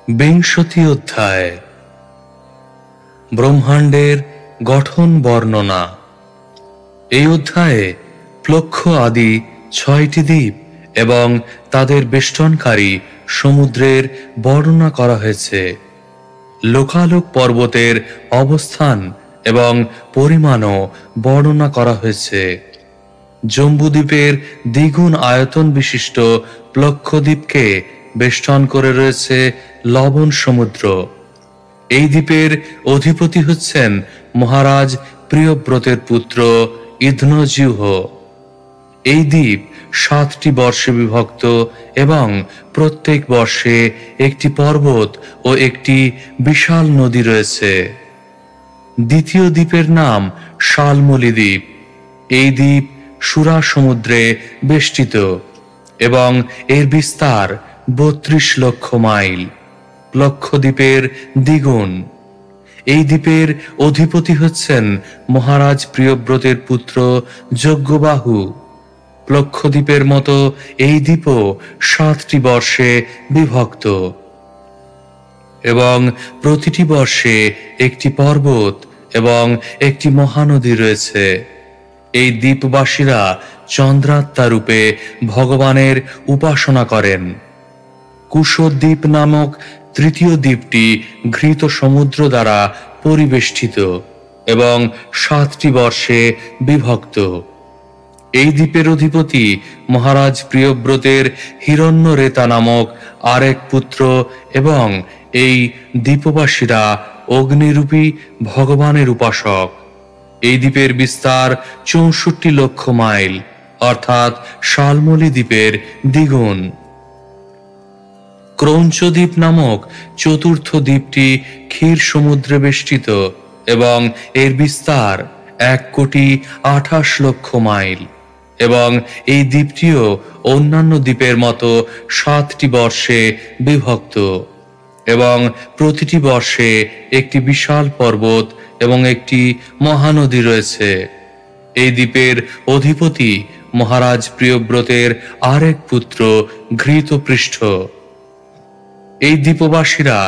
বিংশতি অধ্যায় ব্রহ্মাণ্ডের গঠন বর্ণনা। এই অধ্যায়ে প্লক্ষ আদি 6টি দ্বীপ এবং তাদের বেষ্টনকারী সমুদ্রের বর্ণনা করা হয়েছে। লোকালোক পর্বতের অবস্থান এবং পরিমাণও বর্ণনা করা হয়েছে। জম্বুদ্বীপের দ্বিগুণ আয়তন বিশিষ্ট প্লক্ষদ্বীপকে বেষ্টন করে রয়েছে লবণ সমুদ্র। এই দ্বীপের অধিপতি হচ্ছেন মহারাজ প্রিয়ব্রতের পুত্র ইন্দ্রজিহ্ব। এই দ্বীপ 7টি বর্ষে বিভক্ত এবং প্রত্যেক বর্ষে একটি পর্বত ও একটি বিশাল নদী রয়েছে। দ্বিতীয় দ্বীপের নাম শালমলী দ্বীপ। এই দ্বীপ সুরা সমুদ্রে বেষ্টিত এবং এর বিস্তার 32 লক্ষ মাইল, প্লক্ষদ্বীপের দ্বিগুণ। এই দ্বীপের অধিপতি হচ্ছেন মহারাজ প্রিয়ব্রতের পুত্র যজ্ঞবাহু। প্লক্ষদ্বীপের মতো এই দ্বীপও 7টি বর্ষে বিভক্ত এবং প্রতিটি বর্ষে একটি পর্বত এবং একটি মহানদী রয়েছে। এই দ্বীপবাসীরা চন্দ্রাত্মা রূপে ভগবানের উপাসনা করেন। কুশদ্বীপ নামক তৃতীয় দ্বীপটি ঘৃত সমুদ্র দ্বারা পরিবেষ্টিত এবং 7টি বর্ষে বিভক্ত। এই দ্বীপের অধিপতি মহারাজ প্রিয়ব্রতের হিরণ্যরেতা নামক আরেক পুত্র এবং এই দ্বীপবাসীরা অগ্নিরূপী ভগবানের উপাসক। এই দ্বীপের বিস্তার 64 লক্ষ মাইল, অর্থাৎ শালমলী দ্বীপের দ্বিগুণ। ক্রৌঞ্চদ্বীপ নামক চতুর্থ দ্বীপটি ক্ষীর সমুদ্রে বেষ্টিত এবং এর বিস্তার 1,28,00,000 মাইল এবং এই দ্বীপটিও অন্যান্য দ্বীপের মতো 7টি বর্ষে বিভক্ত এবং প্রতিটি বর্ষে একটি বিশাল পর্বত এবং একটি মহানদী রয়েছে। এই দ্বীপের অধিপতি মহারাজ প্রিয়ব্রতের আরেক পুত্র ঘৃতপৃষ্ঠ। এই দ্বীপবাসীরা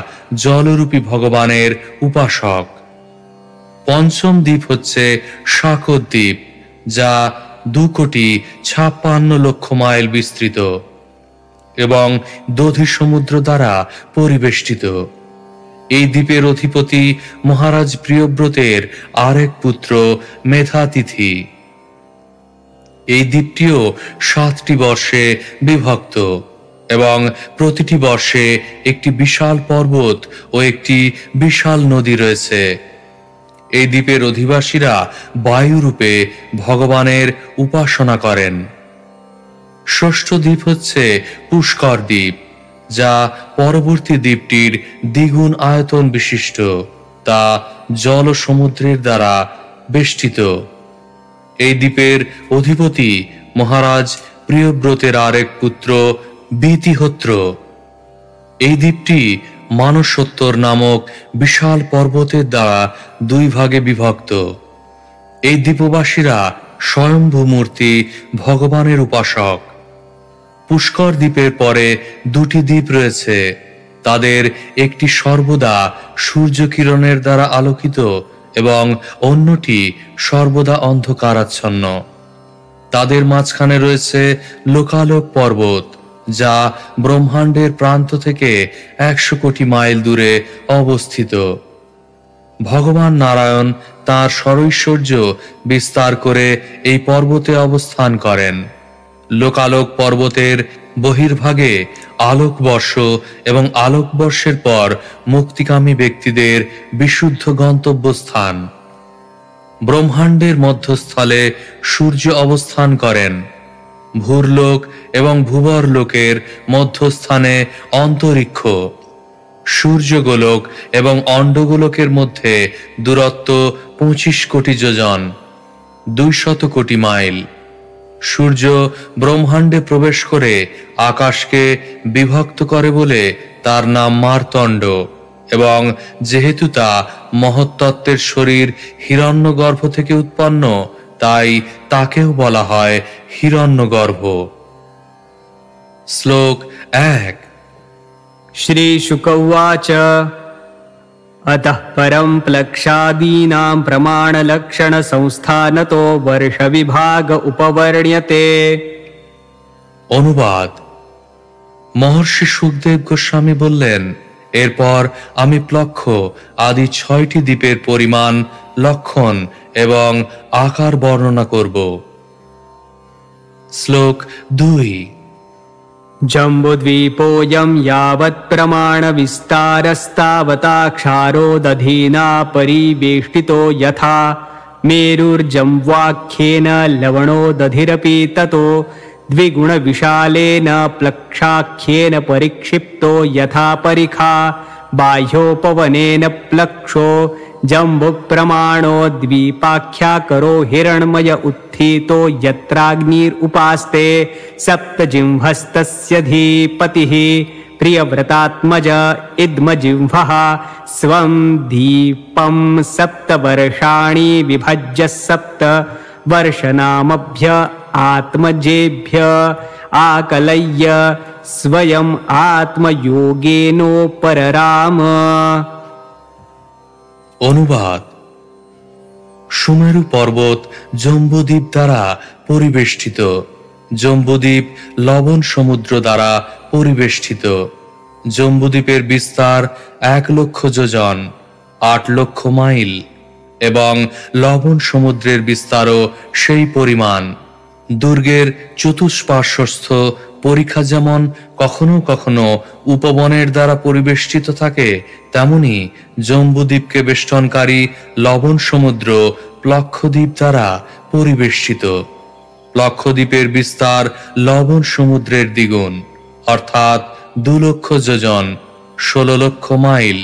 জলরূপী ভগবানের উপাসক। পঞ্চম দ্বীপ হচ্ছে শাকর দ্বীপ, যা 2,56,00,000 মাইল বিস্তৃত এবং দধি সমুদ্র দ্বারা পরিবেষ্টিত। এই দ্বীপের অধিপতি মহারাজ প্রিয়ব্রতের আরেক পুত্র মেধাতিথি। এই দ্বীপটিও 7টি বর্ষে বিভক্ত এবং প্রতিটি বর্ষে একটি বিশাল পর্বত ও একটি বিশাল নদী রয়েছে। এই দ্বীপের অধিবাসীরা বায়ুরূপে ভগবানের উপাসনা করেন। ষষ্ঠ দ্বীপ হচ্ছে পুষ্কর দ্বীপ, যা পরবর্তী দ্বীপটির দ্বিগুণ আয়তন বিশিষ্ট। তা জল ও সমুদ্রের দ্বারা বেষ্টিত। এই দ্বীপের অধিপতি মহারাজ প্রিয়ব্রতের আরেক পুত্র বিতিহোত্র। এই দ্বীপটি মানসোত্তর নামক বিশাল পর্বতের দ্বারা 2 ভাগে বিভক্ত। এই দ্বীপবাসীরা স্বয়ম্ভু মূর্তি ভগবানের উপাসক। পুষ্কর দ্বীপের পরে 2টি দ্বীপ রয়েছে। তাদের একটি সর্বদা সূর্যকিরণের দ্বারা আলোকিত এবং অন্যটি সর্বদা অন্ধকারাচ্ছন্ন। তাদের মাঝখানে রয়েছে লোকালোক পর্বত, যা ব্রহ্মাণ্ডের প্রান্ত থেকে 100 কোটি মাইল দূরে অবস্থিত। ভগবান নারায়ণ তাঁর সরৈশ্বর্য বিস্তার করে এই পর্বতে অবস্থান করেন। লোকালোক পর্বতের বহির্ভাগে আলোকবর্ষ এবং আলোকবর্ষের পর মুক্তিকামী ব্যক্তিদের বিশুদ্ধ গন্তব্যস্থান। ব্রহ্মাণ্ডের মধ্যস্থলে সূর্য অবস্থান করেন। ভূরলোক এবং ভূবর লোকের মধ্যস্থানে অন্তরিক্ষ। সূর্যগোলক এবং অণ্ডগোলকের মধ্যে দূরত্ব 25 কোটি যোজন, 200 কোটি মাইল। সূর্য ব্রহ্মাণ্ডে প্রবেশ করে আকাশকে বিভক্ত করে বলে তার নাম মার্তণ্ড এবং যেহেতু তা মহত্তত্ত্বের শরীর হিরণ্যগর্ভ থেকে উৎপন্ন, তাই তাকেও বলা হয় হিরণ্যগর্ভ। শ্লোক 1। श्रीशुक उवाच अतः परं प्लक्षादीनां प्रमाणलक्षणसंस्थानतो वर्षविभाग उपवर्ण्यते। অনুবাদ: মহর্ষি সুখদেব গোস্বামী বললেন, এরপর আমি প্লক্ষ আদি 6টি দ্বীপের পরিমাণ, লক্ষণ এবং আকার বর্ণনা করব। শ্লোক 2। जम्बुद्वीपोऽयं यावत् प्रमाणविस्तारस्तावताक्षारोदधीना परिवेष्टितो यथा मेरुर्जम्वाख्येन लवणोदधिरपि ततो द्विगुणविशालेन प्लक्षाख्येन परिक्षिप्तो यथा परिखा बाह्योपवनेन प्लक्षो जम्बुप्रमाणो द्वीपाख्याकरो हिरण्मय उत्थितो यत्राग्निरुपास्ते सप्तजिह्वस्तस्य धीपतिः प्रियव्रतात्मज इद्मजिह्वः स्वं दीपं 7 वर्षाणि विभज्य 7 वर्षनामभ्य आत्मजेभ्य आकलय्य स्वयं आत्मयोगेनोपरराम। অনুবাদ: সুমেরু পর্বত জম্বুদ্বীপ দ্বারা পরিবেষ্টিত। জম্বুদ্বীপ লবণ সমুদ্র দ্বারা পরিবেষ্টিত। জম্বুদ্বীপের বিস্তার 1 লক্ষ যোজন, 8 লক্ষ মাইল, এবং লবণ সমুদ্রের বিস্তারও সেই পরিমাণ। দুর্গের চতুষ্পার্শ্বস্থ পরিখা যেমন কখনো কখনো উপবনের দ্বারা পরিবেষ্টিত থাকে, তেমনি জম্বুদ্বীপকে বেষ্টনকারী লবণ সমুদ্র প্লক্ষদ্বীপ দ্বারা পরিবেষ্টিত। প্লক্ষদ্বীপের বিস্তার লবণ সমুদ্রের দ্বিগুণ, অর্থাৎ 2 লক্ষ যোজন, 16 লক্ষ মাইল।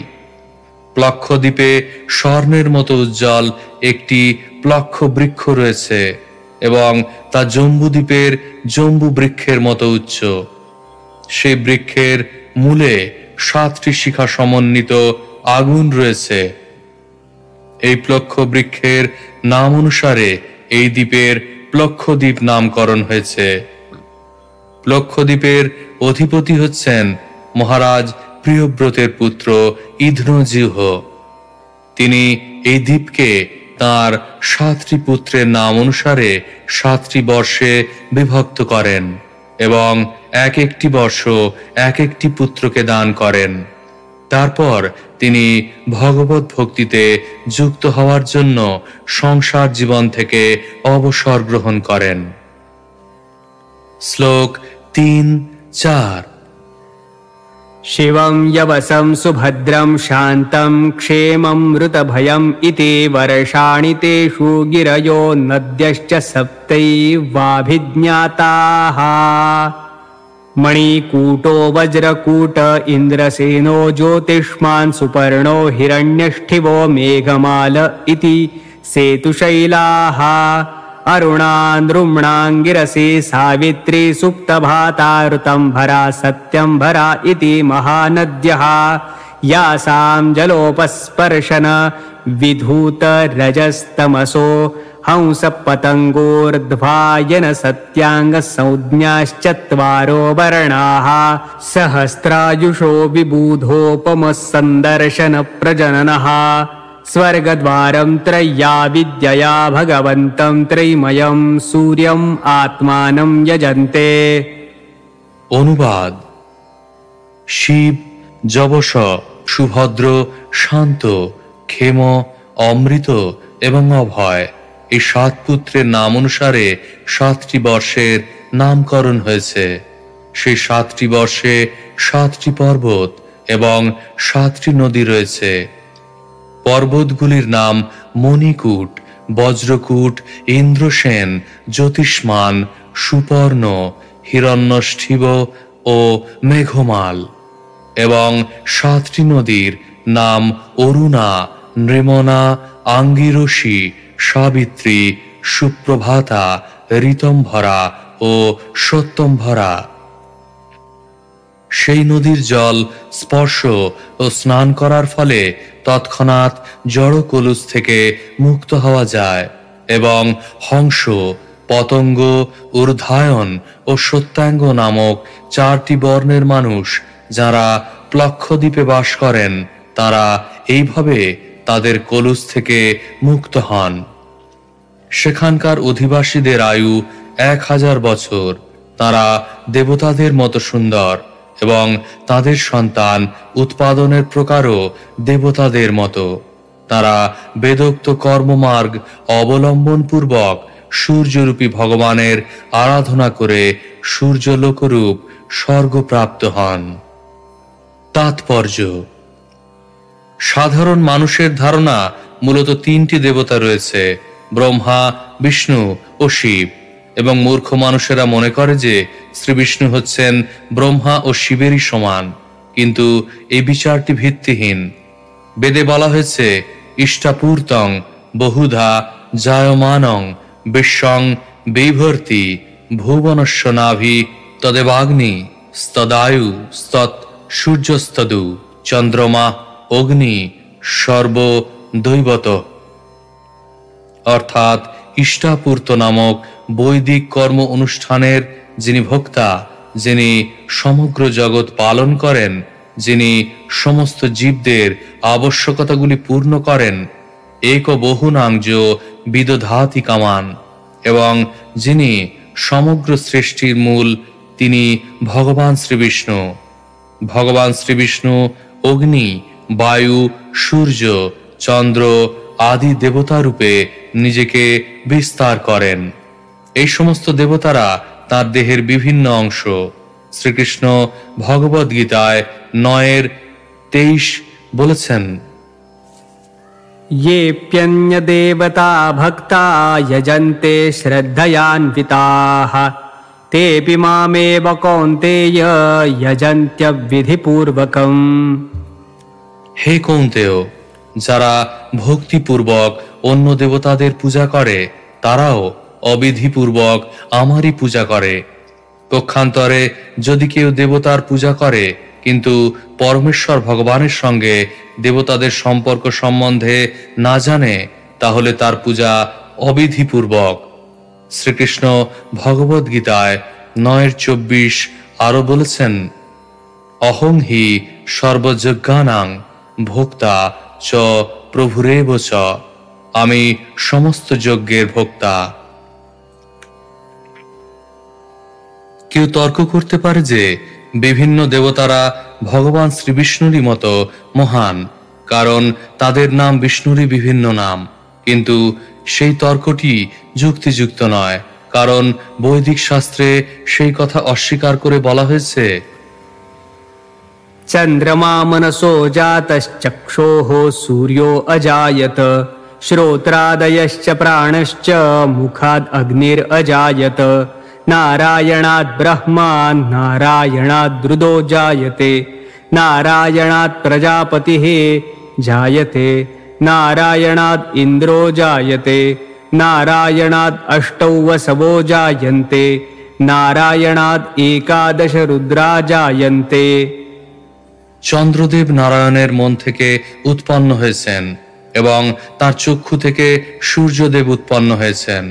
প্লক্ষদ্বীপে স্বর্ণের মতো উজ্জ্বল একটি প্লক্ষ বৃক্ষ রয়েছে এবং তা জম্বুদ্বীপের জম্বু বৃক্ষের মতো উচ্চ। সেই বৃক্ষের মূলে 7টি শিখা সমন্বিত আগুন রয়েছে। এই প্লক্ষ বৃক্ষের নাম অনুসারে এই দ্বীপের প্লক্ষদ্বীপ নামকরণ হয়েছে। প্লক্ষদ্বীপের অধিপতি হচ্ছেন মহারাজ প্রিয়ব্রতের পুত্র ইন্দ্রজিহ্ব। তিনি এই দ্বীপকে তাঁর 7টি পুত্রের নাম অনুসারে 7টি বর্ষে বিভক্ত করেন এবং এক একটি বর্ষ এক একটি পুত্রকে দান করেন। তারপর তিনি ভগবত ভক্তিতে যুক্ত হওয়ার জন্য সংসার জীবন থেকে অবসর গ্রহণ করেন। শ্লোক 3-4। शिवं यवसं सुभद्रं शान्तं क्षेममृतभयम् इति वर्षाणि तेषु गिरयो नद्यश्च 7वाभिज्ञाताः। मणिकूटो वज्रकूट इन्द्रसेनो ज्योतिष्मान् सुपर्णो हिरण्यष्ठिवो मेघमाल इति सेतुशैलाः। अरुणान्द्रुम्णाङ्गिरसे सावित्री सुप्तभाताऋतम्भरा सत्यम्भरा इति महानद्यः। यासां जलोपस्पर्शन विधूतरजस्तमसो हंसपतङ्गोर्ध्वायन सत्याङ्गसंज्ञाश्चत्वारो वर्णाः। सहस्रायुषो विबुधोपमसन्दर्शनप्रजननः। स्वर्गद्वारं त्रय्या विद्यया भगवन्तं त्रयीमयं सूर्यम् आत्मानं यजन्ते। অনুবাদ: শিব, যবস, সুভদ্র, শান্ত, ক্ষেম, অমৃত এবং অভয়, এই 7 পুত্রের নাম অনুসারে 7টি বর্ষের নামকরণ হয়েছে। সেই 7টি বর্ষে 7টি পর্বত এবং 7টি নদী রয়েছে। পর্বতগুলির নাম মণিকূট, বজ্রকূট, ইন্দ্রসেন, জ্যোতিষ্মান, সুপর্ণ, হিরণ্যষ্ঠিব ও মেঘমাল, এবং 7টি নদীর নাম অরুণা, নৃমনা, আঙ্গিরসী, সাবিত্রী, সুপ্রভাতা, ঋতম্ভরা ও সত্যম্ভরা। সেই নদীর জল স্পর্শ ও স্নান করার ফলে তৎক্ষণাৎ জড় কলুষ থেকে মুক্ত হওয়া যায় এবং হংস, পতঙ্গ, ঊর্ধ্বায়ন ও সত্যাঙ্গ নামক 4টি বর্ণের মানুষ, যারা প্লক্ষদ্বীপে বাস করেন তারা এইভাবে তাদের কলুষ থেকে মুক্ত হন। সেখানকার অধিবাসীদের আয়ু 1000 বছর। তারা দেবতাদের মতো সুন্দর এবং তাদের সন্তান উৎপাদনের প্রকারও দেবতাদের মতো। তারা বেদোক্ত কর্মমার্গ অবলম্বন পূর্বক সূর্যরূপী ভগবানের আরাধনা করে সূর্যলোকরূপ স্বর্গপ্রাপ্ত হন। তাৎপর্য: সাধারণ মানুষের ধারণা মূলত 3টি দেবতা রয়েছে, ব্রহ্মা, বিষ্ণু ও শিব, এবং মূর্খ মানুষেরা মনে করে যে শ্রী বিষ্ণু হচ্ছেন ব্রহ্মা ও শিবেরই সমান, কিন্তু এই বিচারটি ভিত্তিহীন। বেদে বলা হয়েছে, ইষ্টাপূর্তং বহুধা জায়মানং বিশ্বং বিভর্তি ভুবনস্য নাভি তদেবাগ্নি স্তদায়ু স্তৎ সূর্যস্তদু চন্দ্রমা অগ্নি সর্ব দৈবত। অর্থাৎ ইষ্টাপূর্ত নামক বৈদিক কর্ম অনুষ্ঠানের যিনি ভোক্তা, যিনি সমগ্র জগৎ পালন করেন, যিনি সমস্ত জীবদের আবশ্যকতাগুলি পূর্ণ করেন, এক বহুনাংজ বিদধাতি কামান, এবং যিনি সমগ্র সৃষ্টির মূল, তিনি ভগবান শ্রীবিষ্ণু। ভগবান শ্রীবিষ্ণু অগ্নি, বায়ু, সূর্য, চন্দ্র আদি দেবতা রূপে নিজেকে বিস্তার করেন। এই সমস্ত দেবতারা তার দেহের বিভিন্ন অংশ। শ্রীকৃষ্ণ ভগবদ গীতায় 9:23 বলেছেন, येऽप्यन्य देवता भक्ता यजन्ते श्रद्धयान्विताः तेऽपि मामेव कौन्तेय यजन्त्यविधिपूर्वकम्। হে কৌন্তেয়, যারা ভক্তিপূর্বক অন্য দেবতাদের পূজা করে তারাও অবিধিপূর্বক আমারই পূজা করে। পক্ষান্তরে যদি কেউ দেবতার পূজা করে কিন্তু পরমেশ্বর ভগবানের সঙ্গে দেবতাদের সম্পর্ক সম্বন্ধে না জানে, তাহলে তার পূজা অবিধিপূর্বক। শ্রীকৃষ্ণ ভগবদ গীতায় 9:24 আরো বলেছেন, অহং হি সর্বযজ্ঞানাং ভোক্তা চ প্রভুরেব চ, আমি সমস্ত যজ্ঞের ভোক্তা। কেউ তর্ক করতে পারে যে বিভিন্ন দেবতারা ভগবান শ্রীবিষ্ণুরই মতো মহান, কারণ তাদের নাম বিষ্ণুরই বিভিন্ন নাম। কিন্তু সেই তর্কটি যুক্তিযুক্ত নয়, কারণ বৈদিক শাস্ত্রে সেই কথা অস্বীকার করে বলা হয়েছে, चन्द्रमा मनसो जातश्चक्षोः सूर्यो अजायत श्रोत्रादयश्च प्राणश्च मुखाद् अग्निरजायत नारायणात् ब्रह्मा नारायणात् रुदो जायते नारायणात् प्रजापतिः जायते नारायणात् इन्द्रो जायते नारायणात् अष्टौ वसवो जायन्ते नारायणात् एकादश रुद्रा जायन्ते। চন্দ্রদেব নারায়ণের মন থেকে উৎপন্ন হয়েছেন এবং তার চক্ষু থেকে সূর্যদেব উৎপন্ন হয়েছেন।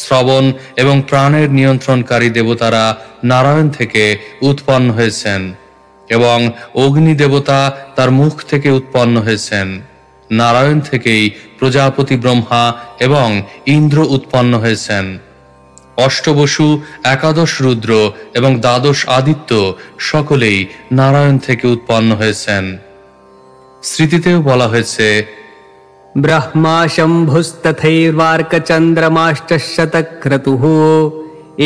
শ্রবণ এবং প্রাণের নিয়ন্ত্রণকারী দেবতারা নারায়ণ থেকে উৎপন্ন হয়েছেন এবং অগ্নি দেবতা তার মুখ থেকে উৎপন্ন হয়েছেন। নারায়ণ থেকেই প্রজাপতি ব্রহ্মা এবং ইন্দ্র উৎপন্ন হয়েছেন। অষ্টবসু, একাদশ রুদ্র এবং দ্বাদশ আদিত্য সকলেই নারায়ণ থেকে উৎপন্ন হয়েছেন। স্মৃতিতেও বলা হয়েছে, ब्रह्मा शम्भुस्तथैर्वार्कचन्द्रमाश्च शतक्रतुः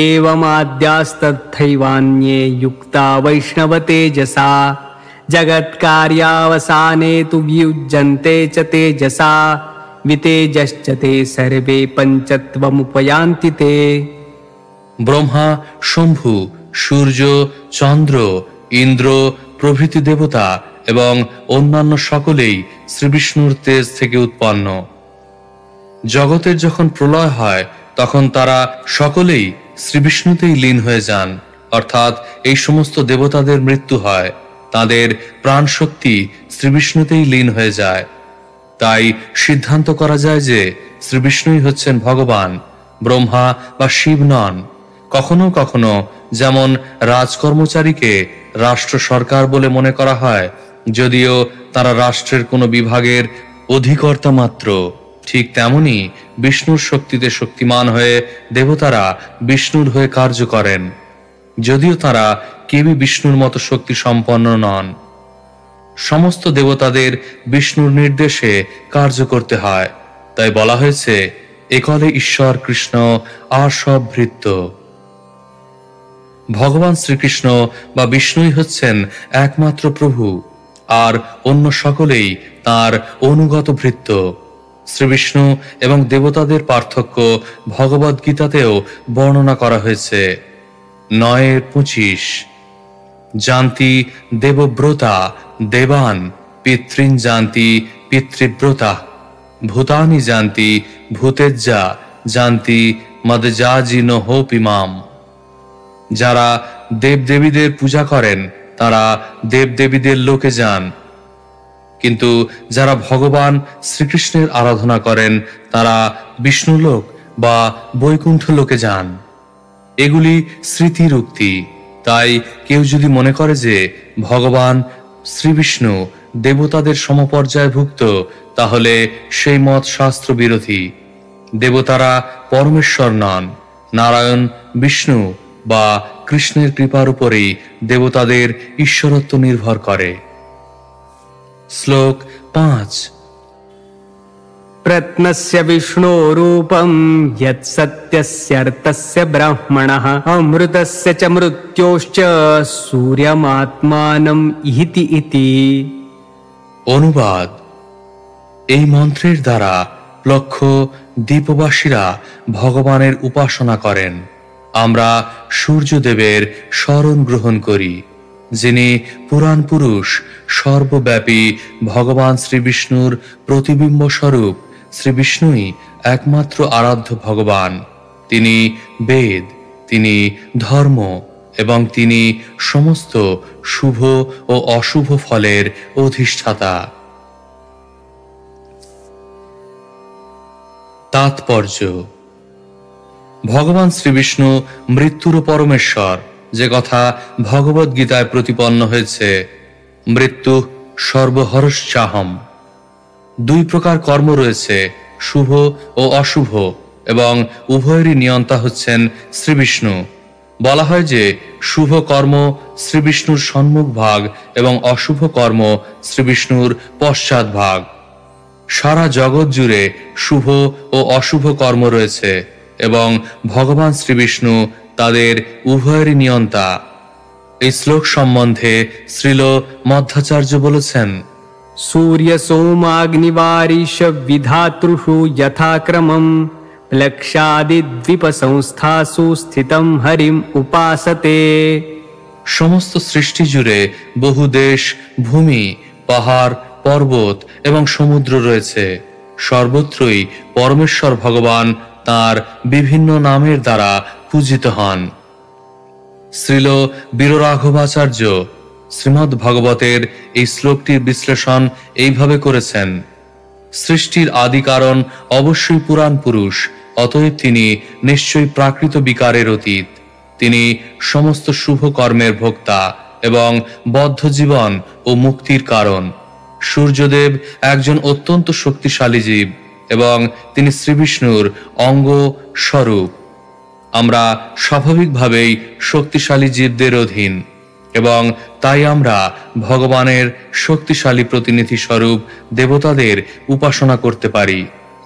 एवमाद्यास्तथैवान्ये युक्ता वैष्णवतेजसा जगत्कार्यावसाने तु वियुज्यन्ते च तेजसा वितेजश्च ते सर्वे पञ्चत्वमुपयान्ति ते। ব্রহ্মা, শম্ভু, সূর্য, চন্দ্র, ইন্দ্র প্রভৃতি দেবতা এবং অন্যান্য সকলেই শ্রীবিষ্ণুর তেজ থেকে উৎপন্ন। জগতের যখন প্রলয় হয় তখন তারা সকলেই শ্রীবিষ্ণুতেই লীন হয়ে যান, অর্থাৎ এই সমস্ত দেবতাদের মৃত্যু হয়, তাদের প্রাণশক্তি শ্রীবিষ্ণুতেই লীন হয়ে যায়। তাই সিদ্ধান্ত করা যায় যে শ্রীবিষ্ণুই হচ্ছেন ভগবান, ব্রহ্মা বা শিব নন। কখনো কখনো যেমন রাজকর্মচারীকে রাষ্ট্র সরকার বলে মনে করা হয়, যদিও তারা রাষ্ট্রের কোনো বিভাগের অধিকর্তা মাত্র। ঠিক তেমনি বিষ্ণুর শক্তিতে শক্তিমান হয়ে দেবতারা বিষ্ণুর হয়ে কার্য করেন, যদিও তারা কেউই বিষ্ণুর মতো শক্তি সম্পন্ন নন। সমস্ত দেবতাদের বিষ্ণুর নির্দেশে কার্য করতে হয়, তাই বলা হয়েছে একলে ঈশ্বর কৃষ্ণ আর সব ভৃত্য। ভগবান শ্রীকৃষ্ণ বা বিষ্ণুই হচ্ছেন একমাত্র প্রভু, আর অন্য সকলেই তার অনুগত ভৃত্য। শ্রীবিষ্ণু এবং দেবতাদের পার্থক্য ভগবদ গীতাতেও বর্ণনা করা হয়েছে। 9:25 জানতি দেবব্রতা দেবান পিতৃন জানতি পিতৃব্রতা ভূতানি জানতি ভূতেজ্জা জানতি মদজাজিন হোপিমাম। যারা দেবদেবীদের পূজা করেন তারা দেবদেবীদের লোকে যান, কিন্তু যারা ভগবান শ্রীকৃষ্ণের আরাধনা করেন তারা বিষ্ণুলোক বা বৈকুণ্ঠ লোকে যান। এগুলি স্মৃতির উক্তি। তাই কেউ যদি মনে করে যে ভগবান শ্রীবিষ্ণু দেবতাদের সমপর্যায়ভুক্ত, তাহলে সেই মত শাস্ত্র বিরোধী। দেবতারা পরমেশ্বর নন। নারায়ণ, বিষ্ণু বা কৃষ্ণের কৃপার উপরেই দেবতাদের ঈশ্বরত্ব নির্ভর করে। শ্লোক 5 प्रत्नस्य विष्णोरूपं यत्सत्यस्यर्थस्य ब्रह्मणः अमृतस्य च मृत्योश्च सूर्यमात्मानम् इति इति। অনুবাদ: এই মন্ত্রের দ্বারা লক্ষ দ্বীপবাসীরা ভগবানের উপাসনা করেন। আমরা সূর্যদেবের শরণ গ্রহণ করি, যিনি পুরাণ পুরুষ, সর্বব্যাপী ভগবান শ্রীবিষ্ণুর প্রতিবিম্ব স্বরূপ। শ্রীবিষ্ণুই একমাত্র আরাধ্য ভগবান। তিনি বেদ, তিনি ধর্ম এবং তিনি সমস্ত শুভ ও অশুভ ফলের অধিষ্ঠাতা। তাৎপর্য: ভগবান শ্রীবিষ্ণু মৃত্যুর পরমেশ্বর, যে কথা ভগবদ গীতায় প্রতিপন্ন হয়েছে। মৃত্যু সর্বহরশ্চাহম। 2 প্রকার কর্ম রয়েছে, শুভ ও অশুভ, এবং উভয়েরই নিয়ন্তা হচ্ছেন শ্রীবিষ্ণু। বলা হয় যে শুভ কর্ম শ্রীবিষ্ণুর সম্মুখ ভাগ এবং অশুভ কর্ম শ্রীবিষ্ণুর পশ্চাৎ ভাগ। সারা জগৎ জুড়ে শুভ ও অশুভ কর্ম রয়েছে এবং ভগবান শ্রীবিষ্ণু তাদের উভয়েরই নিয়ন্তা। এই শ্লোক সম্বন্ধে শ্রীল মধ্বাচার্য বলেছেন, सूर्य सोमाग्निवारिश विधातृषु यथाक्रमं प्लक्षादिद्वीप संस्थासु स्थितं हरिम उपासते। সমস্ত সৃষ্টি জুড়ে বহু দেশ, ভূমি, পাহাড়, পর্বত এবং সমুদ্র রয়েছে। সর্বত্রই পরমেশ্বর ভগবান তাঁর বিভিন্ন নামের দ্বারা পূজিত হন। শ্রীল বীররাঘবাচার্য শ্রীমদ্ ভাগবতের এই শ্লোকটির বিশ্লেষণ এইভাবে করেছেন: সৃষ্টির আদি কারণ অবশ্যই পুরাণ পুরুষ, অতএব তিনি নিশ্চয়ই প্রাকৃত বিকারের অতীত। তিনি সমস্ত শুভ কর্মের ভোক্তা এবং বদ্ধ জীবন ও মুক্তির কারণ। সূর্যদেব একজন অত্যন্ত শক্তিশালী জীব এবং তিনি শ্রীবিষ্ণুর অঙ্গ স্বরূপ। আমরা স্বাভাবিকভাবেই শক্তিশালী জীবদের অধীন এবং তাই আমরা ভগবানের শক্তিশালী প্রতিনিধি স্বরূপ দেবতাদের উপাসনা করতে পারি।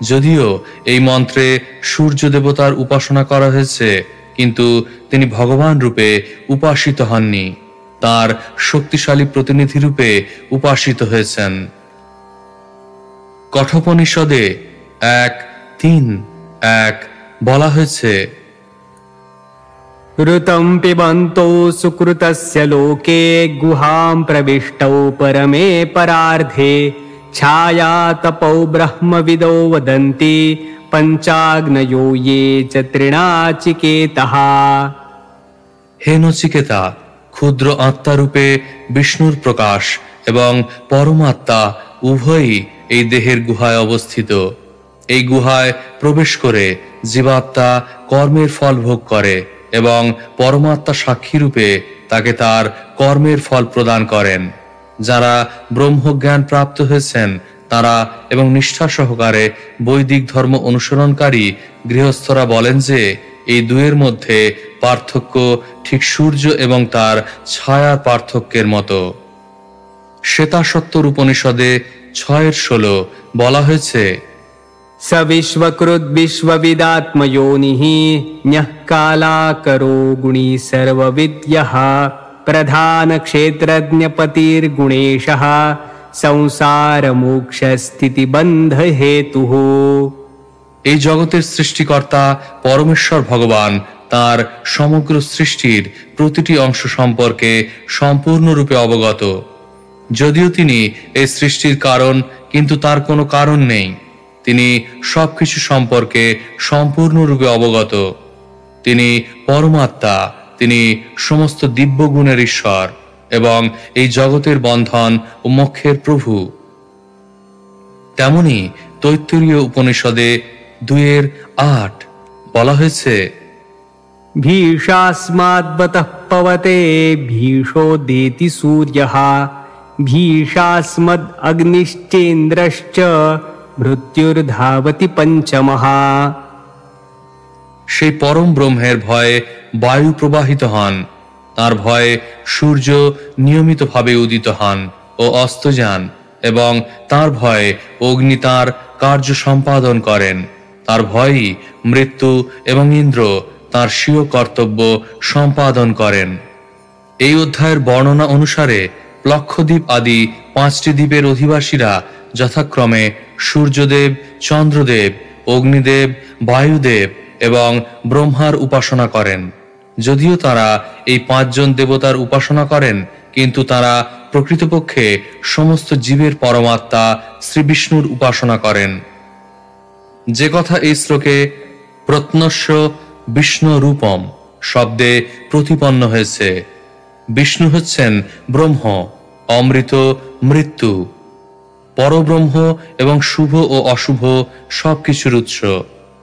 যদিও এই মন্ত্রে সূর্য দেবতার উপাসনা করা হয়েছে, কিন্তু তিনি ভগবান রূপে উপাসিত হননি, তার শক্তিশালী প্রতিনিধি রূপে উপাসিত হয়েছেন। কঠোপনিষদে 1:3-1 বলা হয়েছে, ऋतं पिबन्तौ सुकृतस्य लोके गुहां प्रविष्टौ परमे परार्धे छाया तपौ ब्रह्मविदो वदन्ति पञ्चाग्नयो ये च तृणाचिकेतः। হে নচিকেতা, ক্ষুদ্র আত্মারূপে বিষ্ণুর প্রকাশ এবং পরমাত্মা উভয়ই এই দেহের গুহায় অবস্থিত। এই গুহায় প্রবেশ করে জীবাত্মা কর্মের ফল ভোগ করে এবং পরমাত্মা সাক্ষী রূপে তাকে তার কর্মের ফল প্রদান করেন। যারা ব্রহ্মজ্ঞান প্রাপ্ত হয়েছেন তারা এবং নিষ্ঠা সহকারে বৈদিক ধর্ম অনুসরণকারী গৃহস্থরা বলেন যে এই দুয়ের মধ্যে পার্থক্য ঠিক সূর্য এবং তার ছায়ার পার্থক্যের মতো। শ্বেতাসত্তর উপনিষদে 6:16 বলা হয়েছে, स विश्वकृत विश्वविदात्मयोनिः न्यः कालाकरो गुणी सर्वविद्यः प्रधान क्षेत्रज्ञपतिर्गुणेशः संसार मोक्ष स्थिति बंध हेतुः। এই জগতের সৃষ্টিকর্তা পরমেশ্বর ভগবান তার সমগ্র সৃষ্টির প্রতিটি অংশ সম্পর্কে সম্পূর্ণরূপে অবগত। যদিও তিনি এই সৃষ্টির কারণ, কিন্তু তার কোনো কারণ নেই। তিনি সবকিছু সম্পর্কে সম্পূর্ণরূপে অবগত। তিনি পরমাত্মা, তিনি সমস্ত দিব্য গুণের ঈশ্বর এবং এই জগতের বন্ধন ও মোক্ষের প্রভু। তেমনি তৈত্তরীয় উপনিষদে 2:8 বলা হয়েছে, भीषास्माद्वतः पवते भीषो देति सूर्यः भीषास्मद् अग्निश्चेन्द्रश्च मृत्युर्धावति पंचमः। সেই পরম ব্রহ্মের ভয়ে বায়ু প্রবাহিত হন, তার ভয়ে সূর্য নিয়মিতভাবে উদিত হন ও অস্ত যান, এবং তার ভয়ে অগ্নি তার কার্য সম্পাদন করেন। তার ভয়েই মৃত্যু এবং ইন্দ্র তার স্বীয় কর্তব্য সম্পাদন করেন। এই অধ্যায়ের বর্ণনা অনুসারে লক্ষদ্বীপ আদি 5টি দ্বীপের অধিবাসীরা যথাক্রমে সূর্যদেব, চন্দ্রদেব, অগ্নিদেব, বায়ুদেব এবং ব্রহ্মার উপাসনা করেন। যদিও তারা এই 5 জন দেবতার উপাসনা করেন, কিন্তু তারা প্রকৃতপক্ষে সমস্ত জীবের পরমাত্মা শ্রী বিষ্ণুর উপাসনা করেন। যে কথা এই শ্লোকে প্রত্নস্য বিষ্ণু রূপম শব্দে প্রতিপন্ন হয়েছে। বিষ্ণু হচ্ছেন ব্রহ্ম, অমৃত, মৃত্যু, পরব্রহ্ম এবং শুভ ও অশুভ সবকিছুর উৎস।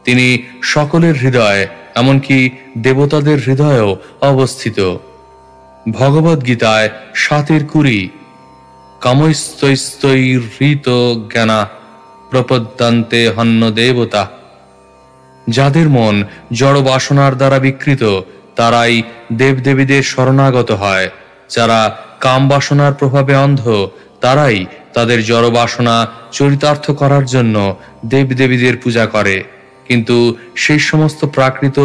তিনি সকলের হৃদয়, এমনকি দেবতাদের হৃদয়েও অবস্থিত। ভগবদ গীতায় 7:20 কামৈস্তৈস্তৈহৃত জ্ঞানা প্রপদ্যান্তে হন্য দেবতা। যাদের মন জড় বাসনার দ্বারা বিকৃত তারাই দেবদেবীদের শরণাগত হয়। যারা কাম বাসনার প্রভাবে অন্ধ তারাই তাদের জড় বাসনা চরিতার্থ করার জন্য দেবদেবীদের পূজা করে। কিন্তু সেই সমস্ত প্রাকৃত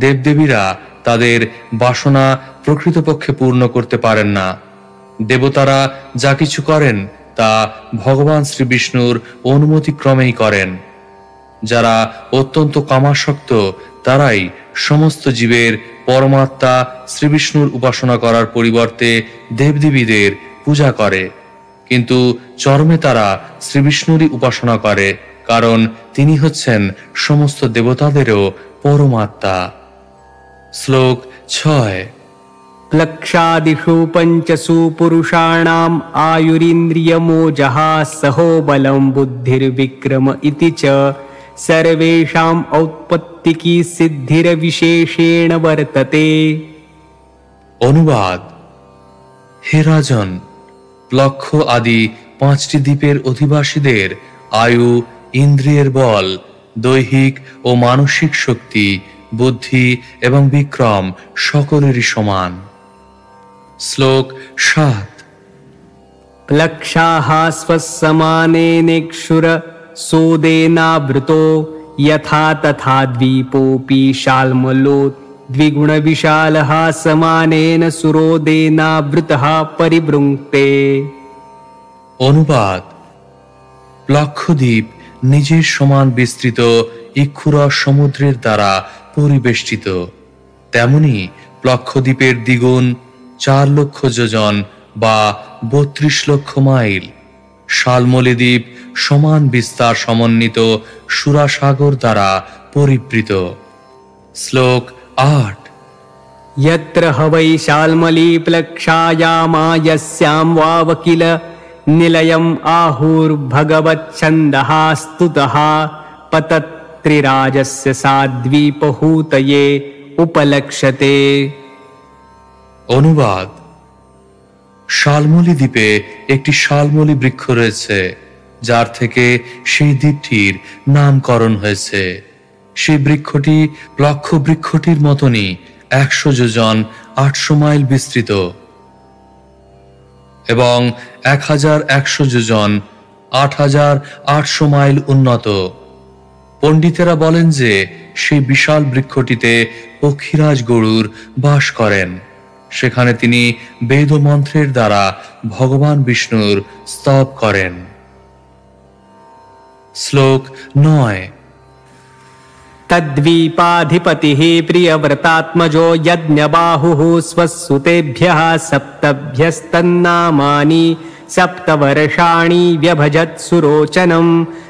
দেবদেবীরা তাদের বাসনা প্রকৃতপক্ষে পূর্ণ করতে পারেন না। দেবতারা যা কিছু করেন তা ভগবান শ্রী বিষ্ণুর অনুমতিক্রমেই করেন। যারা অত্যন্ত কামাসক্ত তারাই সমস্ত জীবের পরমাত্মা শ্রী বিষ্ণুর উপাসনা করার পরিবর্তে দেবদেবীদের পূজা করে। কিন্তু চরমে তারা শ্রী বিষ্ণুরই উপাসনা করে, কারণ তিনি হচ্ছেন সমস্ত দেবতাদেরও পরমাত্মা। শ্লোক 6 लक्षादिषु पंचसु पुरुषाणाम् आयुरिन्द्रियमोजः सहोबलं बुद्धिर्विक्रम इति च सर्वेषाम् औत्पत्तिकी सिद्धिर्विशेषेण वर्तते। অনুবাদ: হে রাজন, লক্ষ আদি 5টি দ্বীপের অধিবাসীদের আয়ু, ইন্দ্রিয়ের বল, দৈহিক ও মানসিক শক্তি, বুদ্ধি এবং বিক্রম সকলেরই সমান। শ্লোক 7 लक्षाः स्वसमानेनेक्षुर सोदेनावृतो यथा तथा द्वीपोऽपि शाल्मलो द्विगुण विशालः समानेन सुरोदेनावृतः परिवृङ्क्ते। অনুবাদ: লক্ষদ্বীপ নিজের সমান বিস্তৃত ইক্ষুরস সমুদ্রের দ্বারা পরিবেষ্টিত। তেমনি লক্ষদ্বীপের দ্বিগুণ 4 লক্ষ যোজন বা 32 লক্ষ মাইল। শালমলী দ্বীপ সমান বিস্তার সমন্বিত সুরাসাগর দ্বারা পরিবৃত। শ্লোক 8 यत्र ह वै शाल्मली प्लक्षायामा यस्यां वावकिल निलयम् आहुर्भगवच्छन्दः स्तुतः पतत्रिराजस्य साद्वीपहूतये उपलक्ष्यते। অনুবাদ: শালমলি দ্বীপে একটি শালমলি বৃক্ষ রয়েছে, যার থেকে সেই দ্বীপটির নামকরণ হয়েছে। সেই বৃক্ষটি লক্ষ বৃক্ষটির মতনই 100 যোজন 800 মাইল বিস্তৃত এবং 1100 যোজন 8800 মাইল উন্নত। পণ্ডিতেরা বলেন যে সেই বিশাল বৃক্ষটিতে পক্ষীরাজ গরুড় বাস করেন। সেখানে তিনি বেদ ও মন্ত্রের দ্বারা ভগবান বিষ্ণুর স্তব করেন। শ্লোক 9। तद्वीपाधिपतिः प्रियव्रतात्मजो यज्ञबाहुः स्वसुतेभ्यः सप्तभ्यस्तन्नामानि सप्तवर्षाणि व्यभजत् सुरोचनं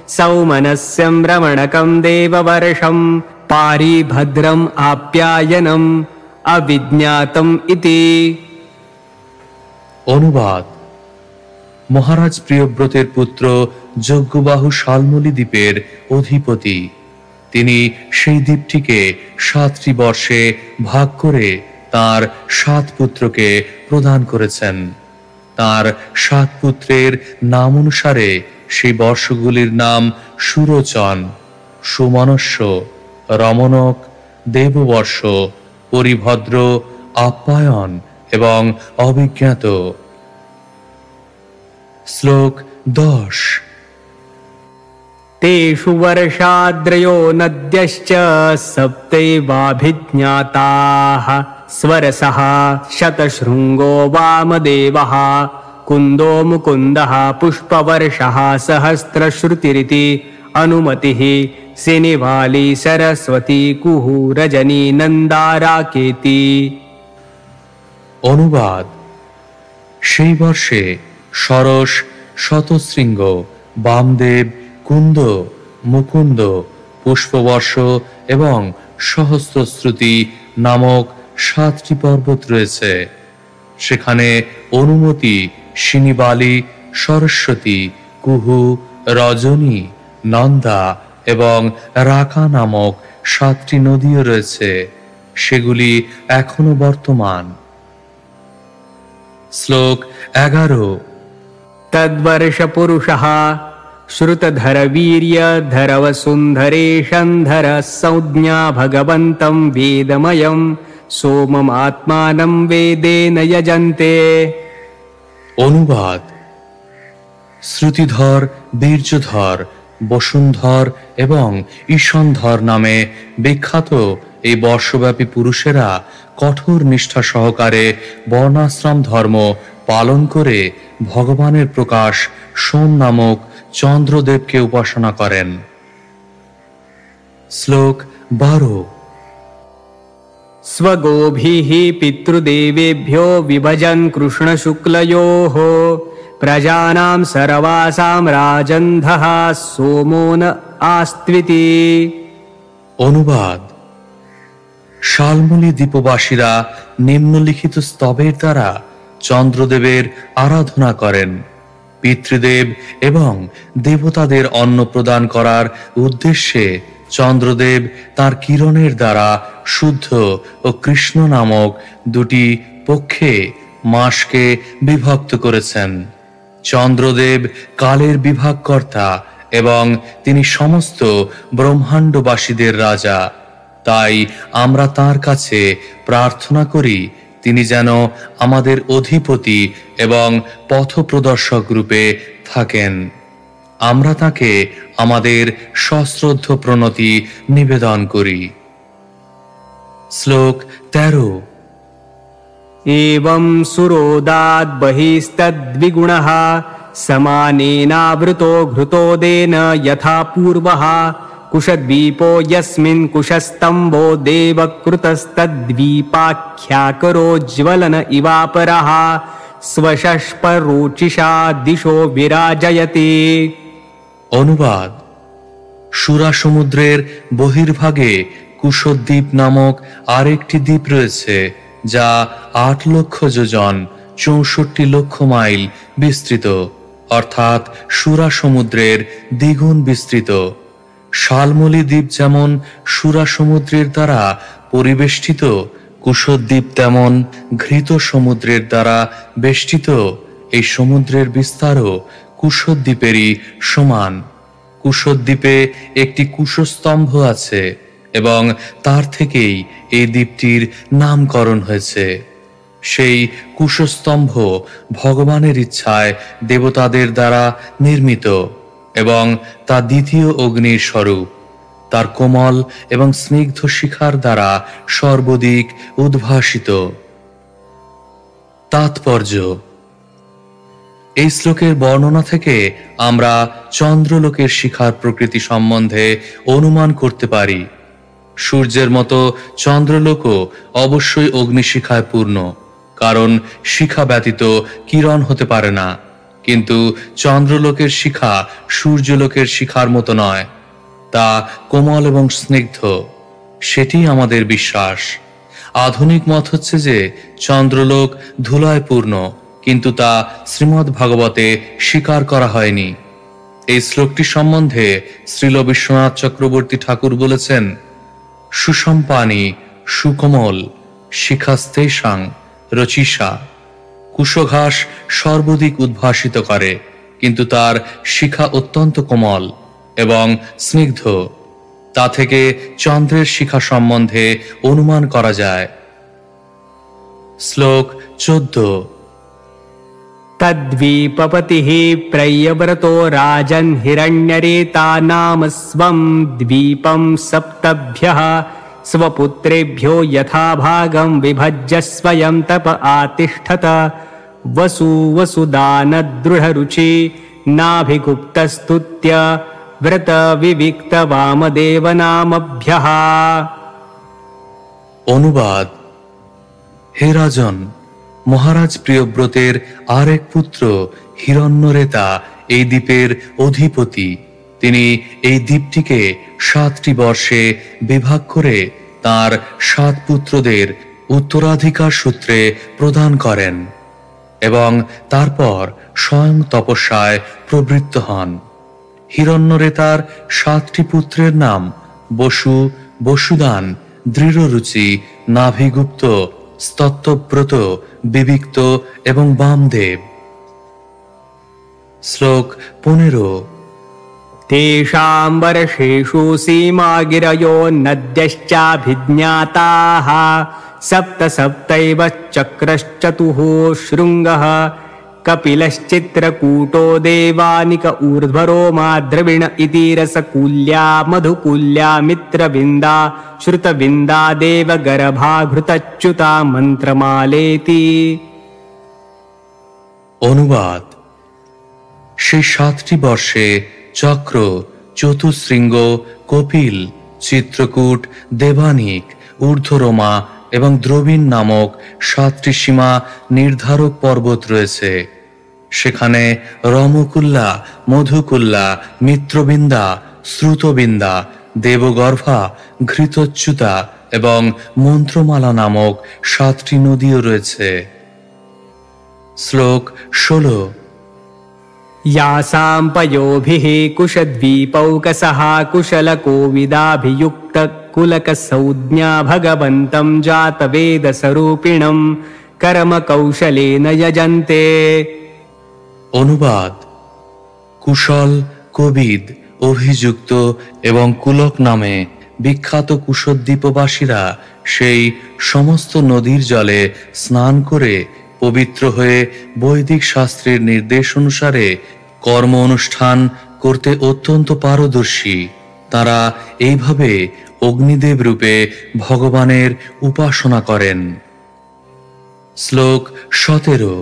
सौमनस्यं रमणकं देववर्षं पारिभद्रम् आप्यायनम् अविज्ञातम् इति। অনুবাদ: মহারাজ প্রিয়ব্রতের পুত্র যজ্ঞবাহু শালমলি দ্বীপের অধিপতি। তিনি সেই দ্বীপটিকে 7টি বর্ষে ভাগ করে তার 7 পুত্রকে প্রদান করেছেন। তার 7 পুত্রের নাম অনুসারে সেই বর্ষগুলির নাম সুরোচন, সুমনস্য, রমণক, দেববর্ষ, পরিভদ্র, আপ্যায়ন এবং অভিজ্ঞাত। শ্লোক 10। तेषु वर्षाद्रयो नद्यश्च सप्तैवाभिज्ञाताः स्वरसः शतशृङ्गो वामदेवः कुन्दो मुकुन्दः पुष्पवर्षः सहस्रश्रुतिरिति अनुमतिः सिनिवाली सरस्वती कुहू रजनी नन्दाराकेति। অনুবাদ: সেই বর্ষে সরস, শতশৃঙ্গ, বামদেব, কুন্দ, মুকুন্দ, পুষ্পবর্ষ এবং সহস্রশ্রুতি নামক 7টি পর্বত রয়েছে। সেখানে অনুমতি, সিনিবালি, সরস্বতী, কুহু, রজনী, নন্দা এবং রাকা নামক 7টি নদীও রয়েছে। সেগুলি এখনো বর্তমান। শ্লোক 11। तद्वर्ष पुरुषः श्रुतधरवीर्यधर वसुन्धरेशन्धर संज्ञा भगवन्तं वेदमयं सोममात्मानं वेदेन यजन्ते। অনুবাদ: শ্রুতিধর, বীর্যধর, বসুন্ধর এবং ঈশানধর নামে বিখ্যাত এই বর্ষব্যাপী পুরুষেরা কঠোর নিষ্ঠা সহকারে বর্ণাশ্রম ধর্ম পালন করে ভগবানের প্রকাশ সোম নামক চন্দ্রদেবকে উপাসনা করেন। শ্লোক 12। स्वगोभिः पितृदेवेभ्यो विभजन् कृष्णशुक्लयोः प्रजानां सर्वासां राजन्धः सोमो न आस्त्विति। অনুবাদ: শালমলি দ্বীপবাসীরা নিম্নলিখিত স্তবের দ্বারা চন্দ্রদেবের আরাধনা করেন। পিতৃদেব এবং দেবতাদের অন্ন প্রদান করার উদ্দেশ্যে চন্দ্রদেব তার কিরণের দ্বারা শুদ্ধ ও কৃষ্ণ নামক 2টি পক্ষে মাসকে বিভক্ত করেছেন। চন্দ্রদেব কালের বিভাগকর্তা এবং তিনি সমস্ত ব্রহ্মাণ্ডবাসীদের রাজা। তাই আমরা তার কাছে প্রার্থনা করি তিনি যেন আমাদের অধিপতি এবং পথপ্রদর্শক রূপে থাকেন। আমরা তাকে আমাদের সশ্রদ্ধ প্রণতি নিবেদন করি। শ্লোক 13। एवं सुरोदाद् बहिस्तद्विगुणः समानेनावृतो घृतोदेन यथा पूर्वः कुशद्वीपो यस्मिन् कुशस्तम्भो देवकृतस्तद्वीपाख्याकरो ज्वलन इवापरः स्वशस्परोचिषा दिशो विराजयति। অনুবাদ: সুরা সমুদ্রের বহির্ভাগে কুশদ্বীপ নামক আরেকটি দ্বীপ রয়েছে যা 8 লক্ষ যোজন 64 লক্ষ মাইল বিস্তৃত, অর্থাৎ সুরা সমুদ্রের দ্বিগুণ বিস্তৃত। শালমলি দ্বীপ যেমন সুরা সমুদ্রের দ্বারা পরিবেষ্টিত, কুশদ্বীপ তেমন ঘৃত সমুদ্রের দ্বারা বেষ্টিত, এই সমুদ্রের বিস্তারও কুশদ্বীপেরই সমান। কুশদ্বীপে একটি কুশস্তম্ভ আছে এবং তার থেকেই এই দ্বীপটির নামকরণ হয়েছে। সেই কুশস্তম্ভ ভগবানের ইচ্ছায় দেবতাদের দ্বারা নির্মিত এবং তা দ্বিতীয় অগ্নির স্বরূপ। তার কোমল এবং স্নিগ্ধ শিখার দ্বারা সর্বদিক উদ্ভাসিত। তাৎপর্য: এই শ্লোকের বর্ণনা থেকে আমরা চন্দ্রলোকের শিখার প্রকৃতি সম্বন্ধে অনুমান করতে পারি। সূর্যের মতো চন্দ্রলোকও অবশ্যই অগ্নিশিখায় পূর্ণ, কারণ শিখা ব্যতীত কিরণ হতে পারে না। কিন্তু চন্দ্রলোকের শিখা সূর্যলোকের শিখার মতো নয়, তা কোমল এবং স্নিগ্ধ। সেটি আমাদের বিশ্বাস। আধুনিক মত হচ্ছে যে চন্দ্রলোক ধুলায় পূর্ণ, কিন্তু তা শ্রীমদ্ ভাগবতে স্বীকার করা হয়নি। এই শ্লোকটি সম্বন্ধে শ্রীল বিশ্বনাথ চক্রবর্তী ঠাকুর বলেছেন, সুসম্পানি সুকোমল শিখাস্তেষাং রচিষা। কুশঘাস সর্বদিক উদ্ভাসিত করে, কিন্তু তার শিখা অত্যন্ত কোমল এবং স্নিগ্ধ। তা থেকে চন্দ্রের শিখা সম্বন্ধে অনুমান করা যায়। শ্লোক 14। तद्वीपपतिः प्रयव्रतो राजन् हिरण्यरेता नाम स्वं द्वीपं सप्तभ्यः स्वपुत्रेभ्यो यथा भागं विभज्य स्वयं तप आतिष्ठत। वसुदानदृढरुचि नाभिगुप्तस्तुत्य व्रत विविक्त वामदेव नामभ्यः। অনুবাদ: হে রাজন, মহারাজ প্রিয়ব্রতের আরেক পুত্র হিরণ্যরেতা এই দ্বীপের অধিপতি। তিনি এই দ্বীপটিকে 7টি বর্ষে বিভাগ করে তার 7 পুত্রদের উত্তরাধিকার সূত্রে প্রদান করেন এবং তারপর স্বয়ং তপস্যায় প্রবৃত্ত হন। হিরণ্যরেতার 7টি পুত্রের নাম বসু, বসুদান, দৃঢ়রুচি, নাভিগুপ্ত, স্তত্ত্বব্রত, বিবিক্ত এবং বামদেব। শ্লোক 15। तेषां वर्षेषु सीमागिरयो नद्यश्चाभिज्ञाताः सप्त सप्तैव चक्रश्चतुः शृङ्गः कपिलश्चित्रकूटो देवानिक ऊर्ध्वरोमा द्रविण इति रसकूल्या मधुकूल्या मित्रविन्दा श्रुतविन्दा देवगर्भा घृतच्युता मन्त्रमालेति। অনুবাদ: সেই 7টি বর্ষে চক্র, চতুশৃঙ্গ, কপিল, চিত্রকূট, দেবানিক, ঊর্ধ্বরোমা এবং দ্রবিণ নামক 7টি সীমা নির্ধারক পর্বত রয়েছে। সেখানে রমকুল্লা, মধুকুল্লা, মিত্রবিন্দা, শ্রুতবিন্দা, দেবগর্ভা, ঘৃতচ্যুতা এবং মন্ত্রমালা নামক 7টি নদীও রয়েছে। শ্লোক 16। यासां पयोभिः कुशद्वीपौकसः कुशलकोविदाभियुक्तकुलकसंज्ञा भगवन्तं जातवेदस्वरूपिणं कर्मकौशलेन यजन्ते। অনুবাদ: কুশল, কোবিদ, অভিযুক্ত এবং কুলক নামে বিখ্যাত কুশদ্বীপবাসীরা সেই সমস্ত নদীর জলে স্নান করে পবিত্র হয়ে বৈদিক শাস্ত্রের নির্দেশ অনুসারে কর্ম অনুষ্ঠান করতে অত্যন্ত পারদর্শী। তারা এইভাবে অগ্নিদেব রূপে ভগবানের উপাসনা করেন। শ্লোক 17।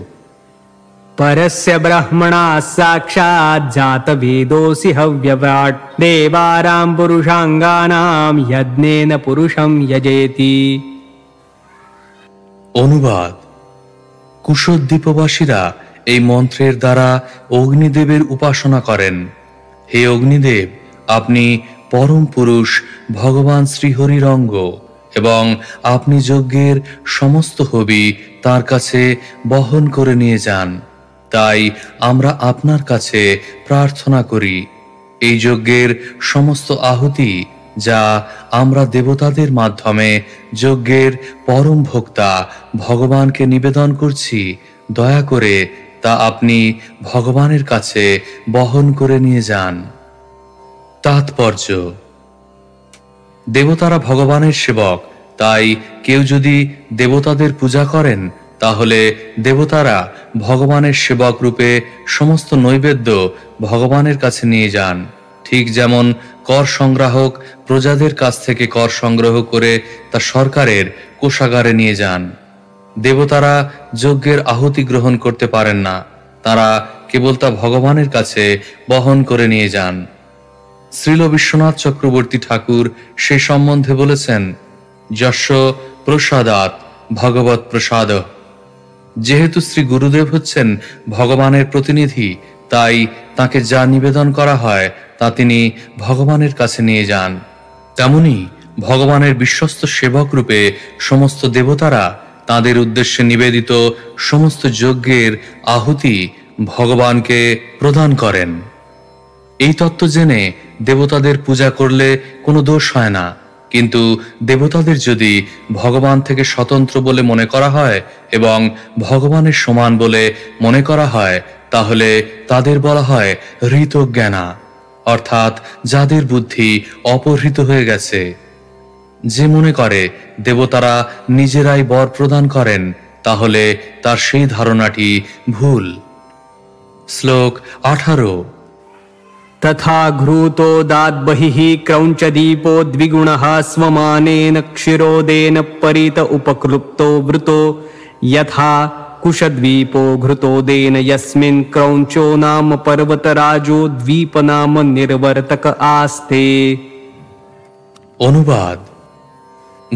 परस्य ब्रह्मणा साक्षात् जातवेदोऽसि हव्यव्राट् देवानां पुरुषाङ्गानां यज्ञेन पुरुषं यजेति। অনুবাদ: কুশদ্বীপবাসীরা এই মন্ত্রের দ্বারা অগ্নিদেবের উপাসনা করেন। হে অগ্নিদেব, আপনি পরম পুরুষ ভগবান শ্রীহরির অঙ্গ এবং আপনি যজ্ঞের সমস্ত হবি তার কাছে বহন করে নিয়ে যান। তাই আমরা আপনার কাছে প্রার্থনা করি, এই যজ্ঞের সমস্ত আহুতি যা আমরা দেবতাদের মাধ্যমে যজ্ঞের পরম ভোক্তা ভগবানকে নিবেদন করছি, দয়া করে তা আপনি ভগবানের কাছে বহন করে নিয়ে যান। তাৎপর্য: দেবতারা ভগবানের সেবক, তাই কেউ যদি দেবতাদের পূজা করেন তাহলে দেবতারা ভগবানের সেবক রূপে সমস্ত নৈবেদ্য ভগবানের কাছে নিয়ে যান। ঠিক যেমন কর সংগ্রাহক প্রজাদের কাছ থেকে কর সংগ্রহ করে তা সরকারের কোষাগারে নিয়ে যান। দেবতারা যজ্ঞের আহুতি গ্রহণ করতে পারেন না, তারা কেবল তা ভগবানের কাছে বহন করে নিয়ে যান। শ্রীল বিশ্বনাথ চক্রবর্তী ঠাকুর সে সম্বন্ধে বলেছেন, যস্য প্রসাদাৎ ভগবৎ প্রসাদ। যেহেতু শ্রী গুরুদেব হচ্ছেন ভগবানের প্রতিনিধি, তাই তাকে যা নিবেদন করা হয় তা তিনি ভগবানের কাছে নিয়ে যান। তেমনি ভগবানের বিশ্বস্ত সেবক রূপে সমস্ত দেবতারা তাদের উদ্দেশ্যে নিবেদিত সমস্ত যজ্ঞের আহুতি ভগবানকে প্রদান করেন। এই তত্ত্ব জেনে দেবতাদের পূজা করলে কোনো দোষ হয় না, কিন্তু দেবতাদের যদি ভগবান থেকে স্বতন্ত্র বলে মনে করা হয় এবং ভগবানের সমান বলে মনে করা হয়, তাহলে তাদের বলা হয় হৃতজ্ঞানা, অর্থাৎ যাদের বুদ্ধি অপহৃত হয়ে গেছে। যে মনে করে দেবতারা নিজেরাই বর প্রদান করেন, তাহলে তার সেই ধারণাটি ভুল। শ্লোক 18। तथा घृतोदात् बहिः क्रौञ्चदीपो द्विगुणः स्वमानेन क्षीरोदेन परित उपक्लुप्तो वृतो यथा कुशद्वीपो घृतोदेन यस्मिन् क्रौञ्चो नाम पर्वतराजो द्वीप नाम निर्वर्तक आस्ते। অনুবাদ: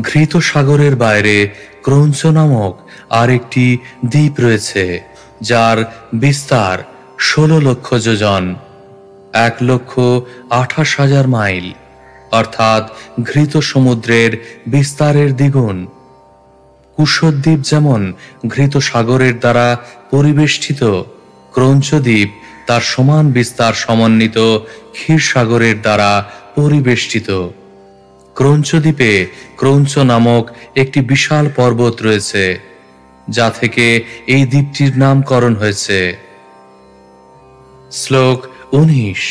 ঘৃত সাগরের বাইরে ক্রৌঞ্চ নামক আরেকটি দ্বীপ রয়েছে, যার বিস্তার 16 লক্ষ যোজন, 1,28,000 মাইল, অর্থাৎ ঘৃত সমুদ্রের বিস্তারের দ্বিগুণ। কুশদ্বীপ যেমন ঘৃত সাগরের দ্বারা পরিবেষ্টিত, ক্রৌঞ্চদ্বীপ তার সমান বিস্তার সমন্বিত ক্ষীর সাগরের দ্বারা পরিবেষ্টিত। ক্রৌঞ্চদ্বীপে ক্রৌঞ্চ নামক একটি বিশাল পর্বত রয়েছে, যা থেকে এই দ্বীপটির নামকরণ হয়েছে। শ্লোক 19।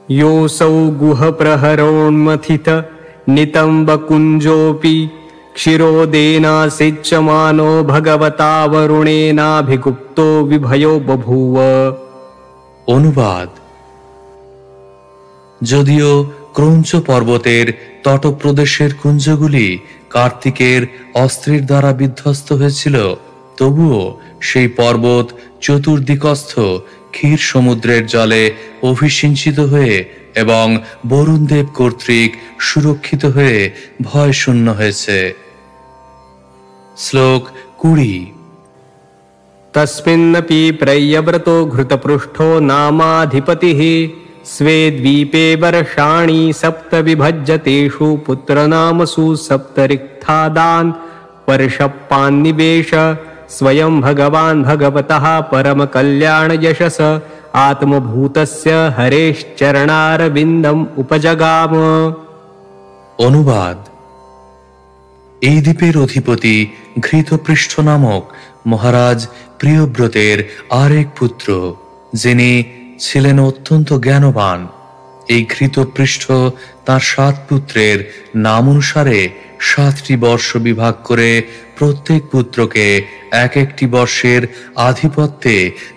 योऽसौ गुहप्रहरोन्मथित नितम्बकुञ्जोऽपि क्षीरोदेनासेच्यमानो भगवता वरुणेनाभिगुप्तो विभयो बभूव। অনুবাদ: যদিও ক্রৌঞ্চ পর্বতের তটপ্রদেশের কুঞ্জগুলি কার্তিকের অস্ত্রের দ্বারা বিধ্বস্ত হয়েছিল, তবুও সেই পর্বত চতুর্দিকস্থ ক্ষীর সমুদ্রের জলে অভিসিঞ্চিত হয়ে এবং বরুণদেব কর্তৃক সুরক্ষিত হয়ে ভয় শূন্য হয়েছে। শ্লোক 20। तस्मिन्नपि प्रयव्रतो घृतपृष्ठो नामाधिपतिः स्वे द्वीपे वर्षाणि सप्त विभज्यतेषु पुत्रनामसु सप्तरिक्थादान् वर्षपान्निवेश स्वयं भगवान् भगवतः परमकल्याणयशस आत्मभूतस्य हरेश्चरणारविन्दम् उपजगाम। অনুবাদ: এই দ্বীপের অধিপতি ঘৃতপৃষ্ঠ নামক মহারাজ প্রিয়ব্রতের আরেক পুত্র, যিনি ছিলেন অত্যন্ত জ্ঞানবান। এই ঘৃতপৃষ্ঠ তার 7 পুত্রের নাম অনুসারে 7টি বর্ষ বিভাগ করে প্রত্যেক পুত্রকে এক একটি বর্ষের আধিপত্যে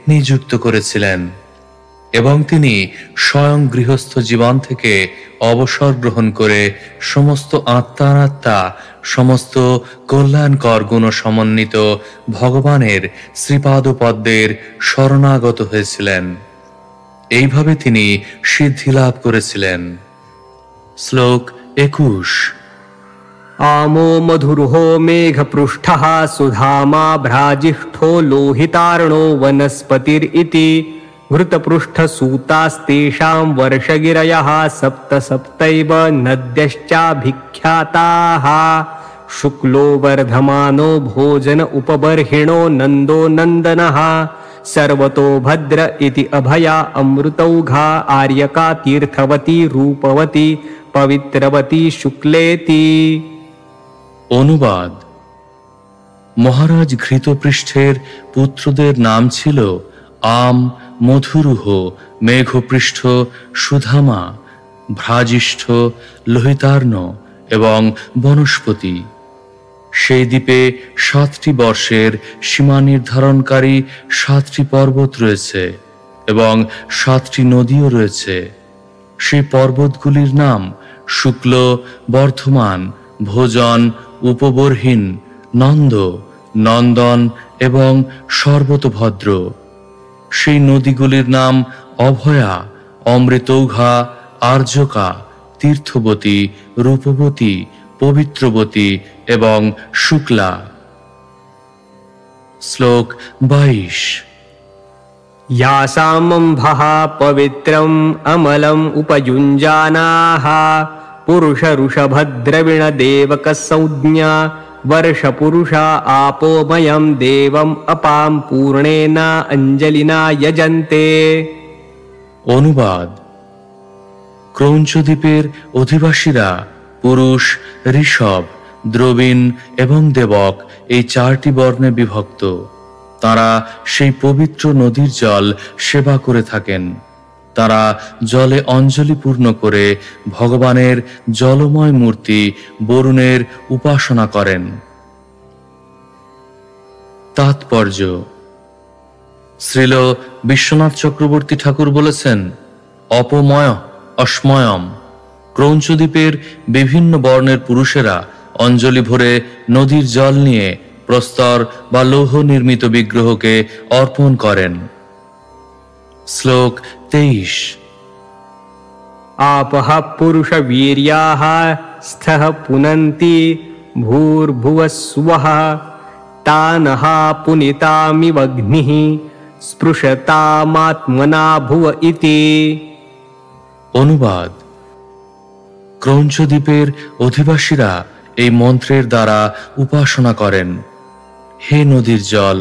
নিযুক্ত করেছিলেন, এবং তিনি স্বয়ং গৃহস্থ জীবন থেকে অবসর গ্রহণ করে সমস্ত আত্মা সমস্ত কল্যাণকর গুণ সমন্বিত ভগবানের শ্রীপাদপদ্মের শরণাগত হয়েছিলেন। এইভাবে তিনি সিদ্ধি লাভ করেছিলেন। শ্লোক 21। आमो मधुर्हो मेघपृष्ठः सुधामा भ्राजिष्ठो लोहितार्णो वनस्पतिरिति घृतपृष्ठसूतास्तेषां वर्षगिरयः सप्त सप्तैव नद्यश्चाभिख्याताः शुक्लो वर्धमानो भोजन उपबर्हिणो नन्दो नन्दनः सर्वतो भद्र इति अभया अमृतौघा आर्यका तीर्थवती रूपवती पवित्रवती शुक्लेति। অনুবাদ: মহারাজ ঘৃতপৃষ্ঠের পুত্রদের নাম ছিল আম, মধুরুহ, মেঘপৃষ্ঠ, সুধামা, ভ্রাজিষ্ঠ, লোহিতার্ণ এবং বনস্পতি। সেই দ্বীপে 7টি বর্ষের সীমা নির্ধারণকারী 7টি পর্বত রয়েছে এবং 7টি নদীও রয়েছে। সেই পর্বতগুলির নাম শুক্ল, বর্ধমান, ভোজন, উপবর্হিন, নন্দ, নন্দন এবং সর্বতভদ্র। সেই নদীগুলির নাম অভয়া, অমৃতৌঘা, আর্যকা, তীর্থবতী, রূপবতী, পবিত্রবতী এবং শুক্লা। শ্লোক 22। यासामम्भः पवित्रम् अमलम् उपयुञ्जानाः पुरुषऋषभद्रविणदेवकसंज्ञा वर्षपुरुषा आपोमयं देवम् अपां पूर्णेन अञ्जलिना यजन्ते। অনুবাদ: ক্রৌঞ্চ দ্বীপের অধিবাসীরা পুরুষ, ঋষভ, দ্রবিণ এবং দেবক এই 4টি বর্ণে বিভক্ত। তারা সেই পবিত্র নদীর জল সেবা করে থাকেন। তারা জলে অঞ্জলি পূর্ণ করে ভগবানের জলময় মূর্তি বরুণের উপাসনা করেন। তাৎপর্য: শ্রীল বিশ্বনাথ চক্রবর্তী ঠাকুর বলেছেন, অপময় অস্ময়ম। ক্রৌঞ্চ দ্বীপের বিভিন্ন বর্ণের পুরুষেরা অঞ্জলি ভরে নদীর জল নিয়ে প্রস্তর বা লৌহ নির্মিত বিগ্রহকে অর্পণ করেন। শ্লোক 23। आपः पुरुषवीर्याः स्थः पुनन्ति भूर्भुवस्सुवः तानः पुनितामिवग्निः स्पृशतामात्मना भुव इति। অনুবাদ: ক্রৌঞ্চ দ্বীপের অধিবাসীরা এই মন্ত্রের দ্বারা উপাসনা করেন, হে নদীর জল,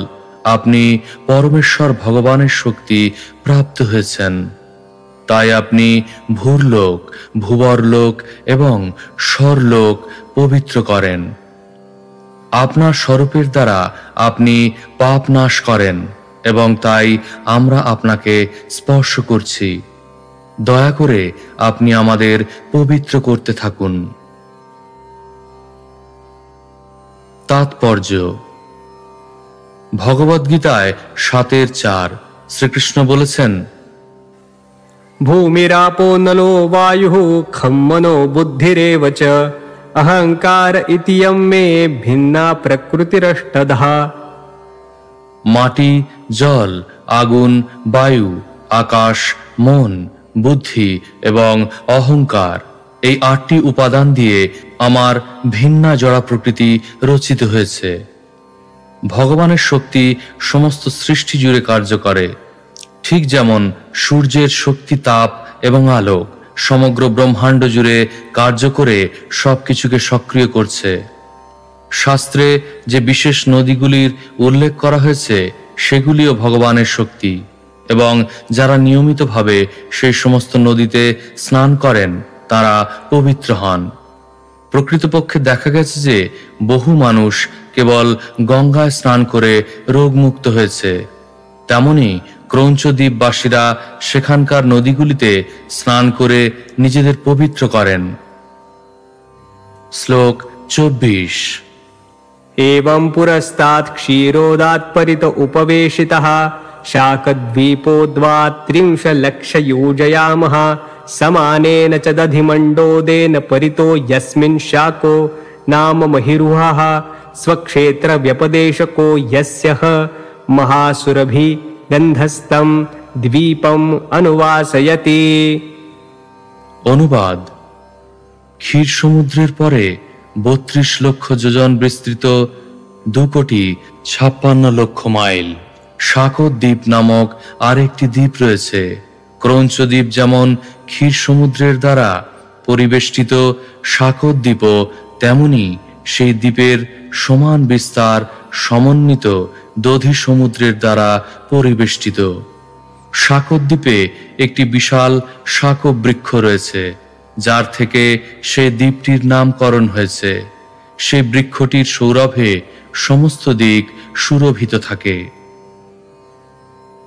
আপনি পরমেশ্বর ভগবানের শক্তি প্রাপ্ত হয়েছেন, তাই আপনি ভূরলোক, ভুবরলোক এবং স্বরলোক পবিত্র করেন। আপনার স্বরূপের দ্বারা আপনি পাপ নাশ করেন এবং তাই আমরা আপনাকে স্পর্শ করছি। দয়া করে আপনি আমাদের পবিত্র করতে থাকুন। তাৎপর্য: ভগবদ্গীতায় 7:4 শ্রীকৃষ্ণ বলেছেন, भूमिरापो नलो वायुः खं मनो बुद्धिरेव च अहंकार इत्यं मे भिन्ना प्रकृतिरष्टधा। মাটি, জল, আগুন, বায়ু, আকাশ, মন, বুদ্ধি এবং অহংকার, এই 8টি উপাদান দিয়ে আমার ভিন্না জড়া প্রকৃতি রচিত হয়েছে। ভগবানের শক্তি সমস্ত সৃষ্টি জুড়ে কার্য করে, ঠিক যেমন সূর্যের শক্তি, তাপ এবং আলোক সমগ্র ব্রহ্মাণ্ড জুড়ে কার্য করে সবকিছুকে সক্রিয় করছে। শাস্ত্রে যে বিশেষ নদীগুলির উল্লেখ করা হয়েছে সেগুলিও ভগবানের শক্তি, এবং যারা নিয়মিতভাবে সেই সমস্ত নদীতে স্নান করেন তারা পবিত্র হন। প্রকৃতপক্ষে দেখা গেছে যে বহু মানুষ কেবল গঙ্গায় স্নান করে রোগমুক্ত হয়েছে। তেমনি ক্রৌঞ্চ দ্বীপবাসীরা সেখানকার নদীগুলিতে স্নান করে নিজেদের পবিত্র করেন। শ্লোক 24। एवं पुरस्तात् क्षीरोदात् परित उपवेशितः शाकद्वीपोद्वात् 30 योजयामः समानेन च दधिमण्डोदेन परितो यस्मिन् शाको नाम महिरुहः स्वक्षेत्र व्यपदेशको यस्यः महासुरभि गन्धस्थं द्वीपम् अनुवासयति। অনুবাদ: ক্ষীর সমুদ্রের পরে 32 লক্ষ যোজন বিস্তৃত 2,56,00,000 মাইল শাকর দ্বীপ নামক আরেকটি দ্বীপ রয়েছে। ক্রৌঞ্চ দ্বীপ যেমন ক্ষীর সমুদ্রের দ্বারা পরিবেষ্টিত, শাকর দ্বীপও তেমনি সেই দ্বীপের সমান বিস্তার সমন্বিত দধি সমুদ্রের দ্বারা পরিবেষ্টিত। শাকব দ্বীপে একটি বিশাল শাকব বৃক্ষ রয়েছে, যার থেকে সে দ্বীপটির নামকরণ হয়েছে। সেই বৃক্ষটির সৌরভে সমস্ত দিক সুরভিত থাকে।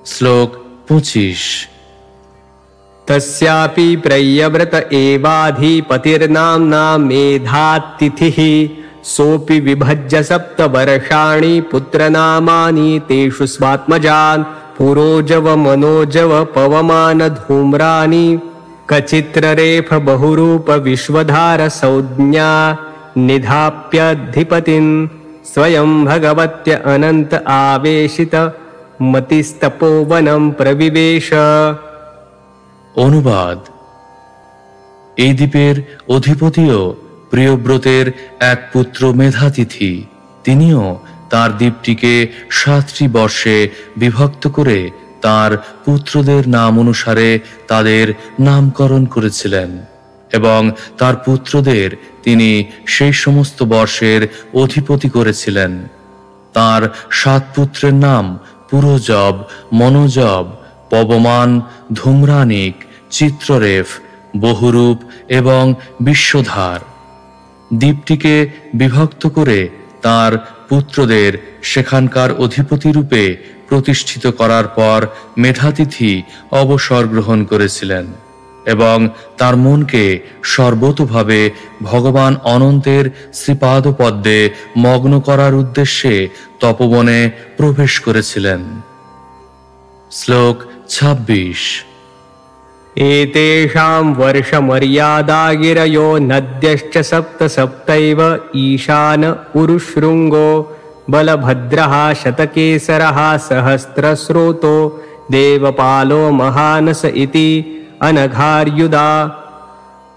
শ্লোক 25। तस्यापि प्रयव्रत एवाधिपतिर्नाम्ना मेधातिथिः सोऽपि विभज्य 7 वर्षाणि पुत्रनामानि तेषु स्वात्मजान् पुरोजव मनोजव पवमान धूम्राणि कचित्ररेफ बहुरूप विश्वधार संज्ञा निधाप्यधिपतिन् स्वयं भगवत्य अनंत आवेशित मतिस्तपोवनं प्रविवेश। অনুবাদ। এই দ্বীপের অধিপতিও প্রিয়ব্রতের এক পুত্র মেধাতিথি। তিনিও তার দ্বীপটিকে 7টি বর্ষে বিভক্ত করে তার পুত্রদের নাম অনুসারে তাদের নামকরণ করেছিলেন এবং তার পুত্রদের তিনি সেই সমস্ত বর্ষের অধিপতি করেছিলেন। তার 7 পুত্রের নাম পুরোজব, মনোজব, পবমান, ধূম্রানিক, চিত্ররেফ, বহুরূপ এবং বিশ্বধার। দ্বীপটিকে বিভক্ত করে তার পুত্রদের সেখানকার অধিপতি রূপে প্রতিষ্ঠিত করার পর মেধাতিথি অবসর গ্রহণ করেছিলেন এবং তার মনকে সর্বতোভাবে ভগবান অনন্তের শ্রীপাদপদ্মে মগ্ন করার উদ্দেশ্যে তপবনে প্রবেশ করেছিলেন। শ্লোক 26। एतेषां वर्षमर्यादा गिरयो नद्यश्च 7 सप्तैव ईशान उरुशृङ्गो बलभद्रः शतकेसरः सहस्रस्रोतो देवपालो महानस इति अनघार्युदा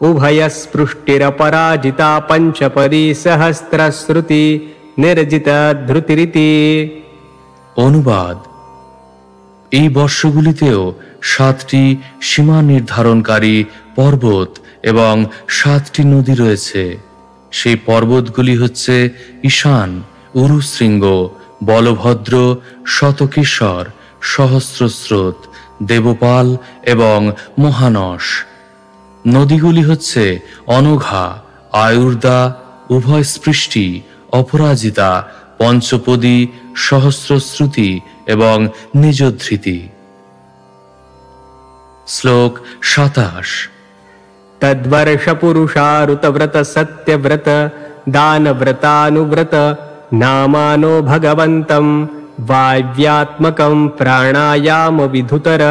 उभयस्पृष्टिरपराजिता पंचपदी सहस्रश्रुति निर्जिता धृतिरिति। অনুবাদ। এই বর্ষগুলিতেও 7টি সীমা নির্ধারণকারী পর্বত এবং 7টি নদী রয়েছে। সেই পর্বতগুলি হচ্ছে ঈশান, উরুশৃঙ্গ, বলভদ্র, শতকেশ্বর, সহস্রস্রোত, দেবপাল এবং মহানস। নদীগুলি হচ্ছে অনঘা, আয়ুর্দা, উভয়স্পৃষ্টি, অপরাজিতা, পঞ্চপদী, সহস্রশ্রুতি এবং নিজধৃতি। শ্লোক 27। तद्वर्ष पुरुषारुतव्रत सत्यव्रत दानव्रतानुव्रत नामानो भगवन्तं वाव्यात्मकं प्राणायाम विधुतर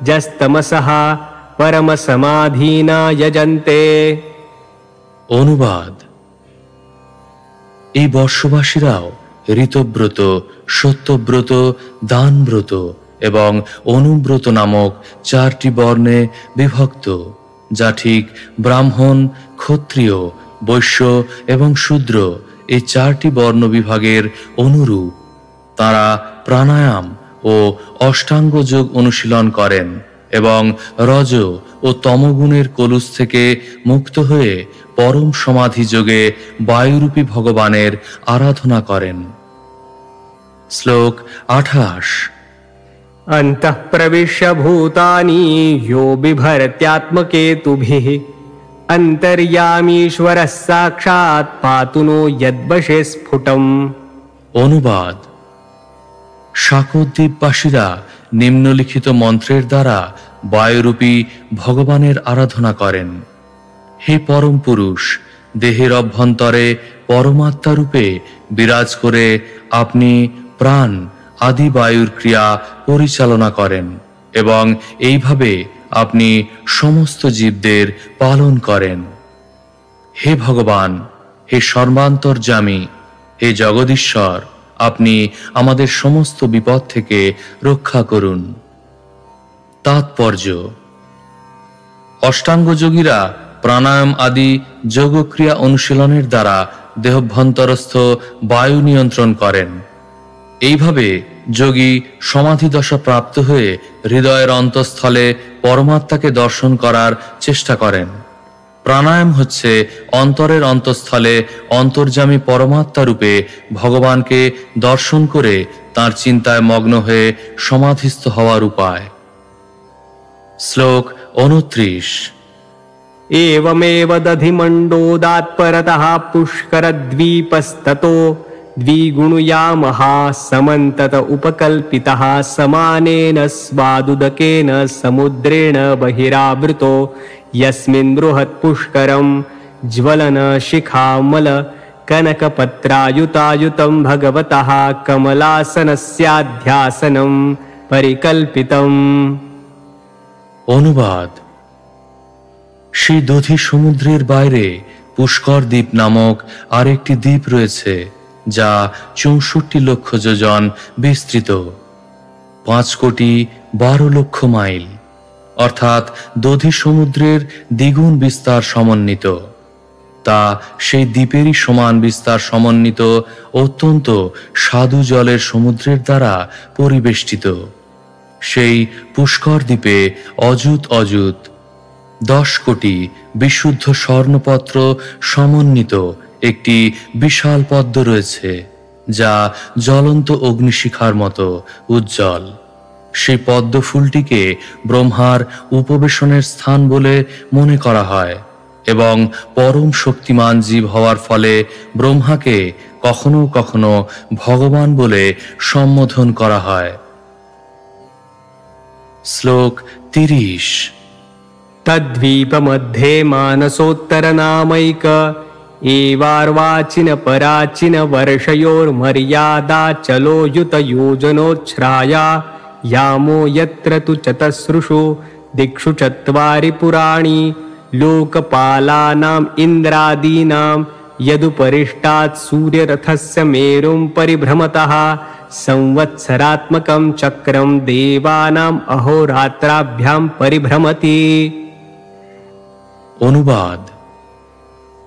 जस्तमसः परमसमाधीना यजन्ते। অনুবাদ। এই বর্ষবাসীরাও ঋতব্রত, সত্যব্রত, দানব্রত এবং অনুব্রত নামক 4টি বর্ণে বিভক্ত, যা ঠিক ব্রাহ্মণ, ক্ষত্রিয়, বৈশ্য এবং শূদ্র এই 4টি বর্ণ বিভাগের অনুরূপ। তারা প্রাণায়াম ও অষ্টাঙ্গ যোগ অনুশীলন করেন এবং রজ ও তমগুণের কলুষ থেকে মুক্ত হয়ে পরম সমাধি যোগে বায়ুরূপী ভগবানের আরাধনা করেন। শ্লোক 28। अन्तः प्रविश्य भूतानि यो बिभर्त्यात्मकेतुभिः अन्तर्यामीश्वरः साक्षात् पातु नो यद्वशे स्फुटम्। অনুবাদ। শাকদ্বীপবাসীরা নিম্নলিখিত মন্ত্রের দ্বারা বায়ুরূপী ভগবানের আরাধনা করেন। হে পরম পুরুষ, দেহের অভ্যন্তরে পরমাত্মা রূপে বিরাজ করে আপনি প্রাণ আদি বায়ুর ক্রিয়া পরিচালনা করেন এবং এইভাবে আপনি সমস্ত জীবদের পালন করেন। হে ভগবান, হে সর্বান্তর্যামী, হে জগদীশ্বর, আপনি আমাদের সমস্ত বিপদ থেকে রক্ষা করুন। তাৎপর্য: অষ্টাঙ্গযোগীরা প্রাণায়াম আদি যোগক্রিয়া অনুশীলনের দ্বারা দেহভ্যন্তরস্থ বায়ু নিয়ন্ত্রণ করেন। এইভাবে যোগী সমাধি দশা প্রাপ্ত হয়ে হৃদয়ের অন্তঃস্থলে পরমাত্মাকে দর্শন করার চেষ্টা করেন। প্রাণায়াম হচ্ছে অন্তরের অন্তঃস্থলে অন্তর্যামী পরমাত্মা রূপে ভগবানকে দর্শন করে তাঁর চিন্তায় মগ্ন হয়ে সমাধিস্থ হওয়ার উপায়। শ্লোক 29। एवमेव दधिमण्डोदात्परतः पुष्करद्वीपस्ततो द्विगुणयामः समन्तत उपकल्पितः समानेन स्वादुदकेन समुद्रेण बहिरावृतो यस्मिन् बृहत्पुष्करं ज्वलन शिखामल कनकपत्रायुतायुतं भगवतः कमलासनस्याध्यासनं परिकल्पितम्। অনুবাদ। সেই দধি সমুদ্রের বাইরে পুষ্কর দ্বীপ নামক আরেকটি দ্বীপ রয়েছে, যা 64 লক্ষ যোজন বিস্তৃত, 5,12,00,000 মাইল, অর্থাৎ দধি সমুদ্রের দ্বিগুণ বিস্তার সমন্বিত। তা সেই দ্বীপেরই সমান বিস্তার সমন্বিত অত্যন্ত স্বাদু জলের সমুদ্রের দ্বারা পরিবেষ্টিত। সেই পুষ্কর দ্বীপে অযুত 10 কোটি বিশুদ্ধ স্বর্ণপত্র সমন্বিত একটি বিশাল পদ্ম রয়েছে, যা জ্বলন্ত অগ্নিশিখার মতো উজ্জ্বল। সেই পদ্ম ফুলটিকে ব্রহ্মার উপবেশনের স্থান বলে মনে করা হয় এবং পরম শক্তিমান জীব হওয়ার ফলে ব্রহ্মাকে কখনো কখনো ভগবান বলে সম্বোধন করা হয়। শ্লোক 30। तद्वीपमध्ये मानसोत्तरनामैक एवार्वाचिन पराचिन वर्षयोर्मर्यादा चलो युतयोजनोच्छ्राया यामो यत्र तु चतसृषु दिक्षु 4 पुराणि लोकपालानाम् इन्द्रादीनां यदुपरिष्टात् सूर्यरथस्य मेरुं परिभ्रमतः संवत्सरात्मकं चक्रं देवानाम् अहोरात्राभ्यां परिभ्रमति। অনুবাদ।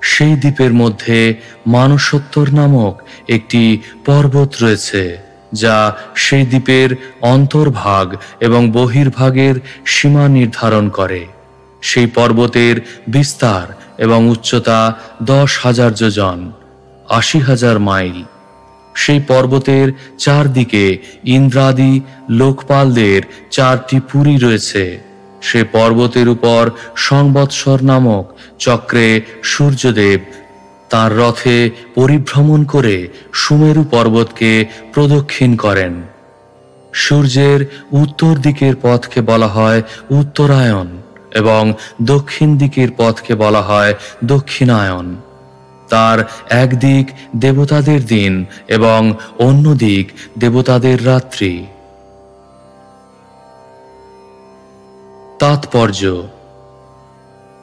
সেই দ্বীপের মধ্যে মানসোত্তর নামক একটি পর্বত রয়েছে, যা সেই দ্বীপের অন্তর্ভাগ এবং বহির্ভাগের সীমা নির্ধারণ করে। সেই পর্বতের বিস্তার এবং উচ্চতা 10,000 যোজন, 80,000 মাইল। সেই পর্বতের চারদিকে ইন্দ্রাদি লোকপালদের 4টি পুরী রয়েছে। সে পর্বতের উপর সংবৎসর নামক চক্রে সূর্যদেব তার রথে পরিভ্রমণ করে সুমেরু পর্বতকে প্রদক্ষিণ করেন। সূর্যের উত্তর দিকের পথকে বলা হয় উত্তরায়ণ এবং দক্ষিণ দিকের পথকে বলা হয় দক্ষিণায়ন। তার একদিক দেবতাদের দিন এবং অন্য দিক দেবতাদের রাত্রি। তাৎপর্য: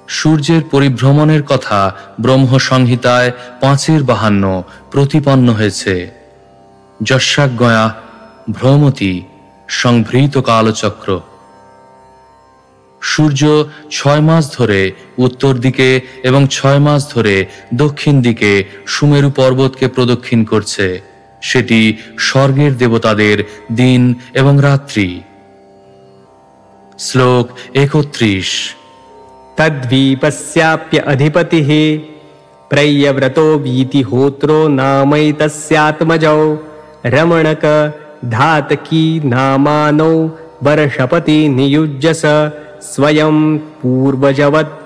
সূর্যের পরিভ্রমণের কথা ব্রহ্ম সংহিতায় 5:52 প্রতিপন্ন হয়েছে। যস্যাজ্ঞয়া ভ্রমতি সংভৃত কালচক্র। সূর্য 6 মাস ধরে উত্তর দিকে এবং 6 মাস ধরে দক্ষিণ দিকে সুমেরু পর্বতকে প্রদক্ষিণ করছে। সেটি স্বর্গের দেবতাদের দিন এবং রাত্রি। শ্লোক 31। तद्वीपस्याप्य अधिपतिः प्रयव्रतो वीतिहोत्रो नामैतस्यात्मजौ रमणक धातकी नामानौ वर्षपति नियुज्यस स्वयं पूर्वजवत्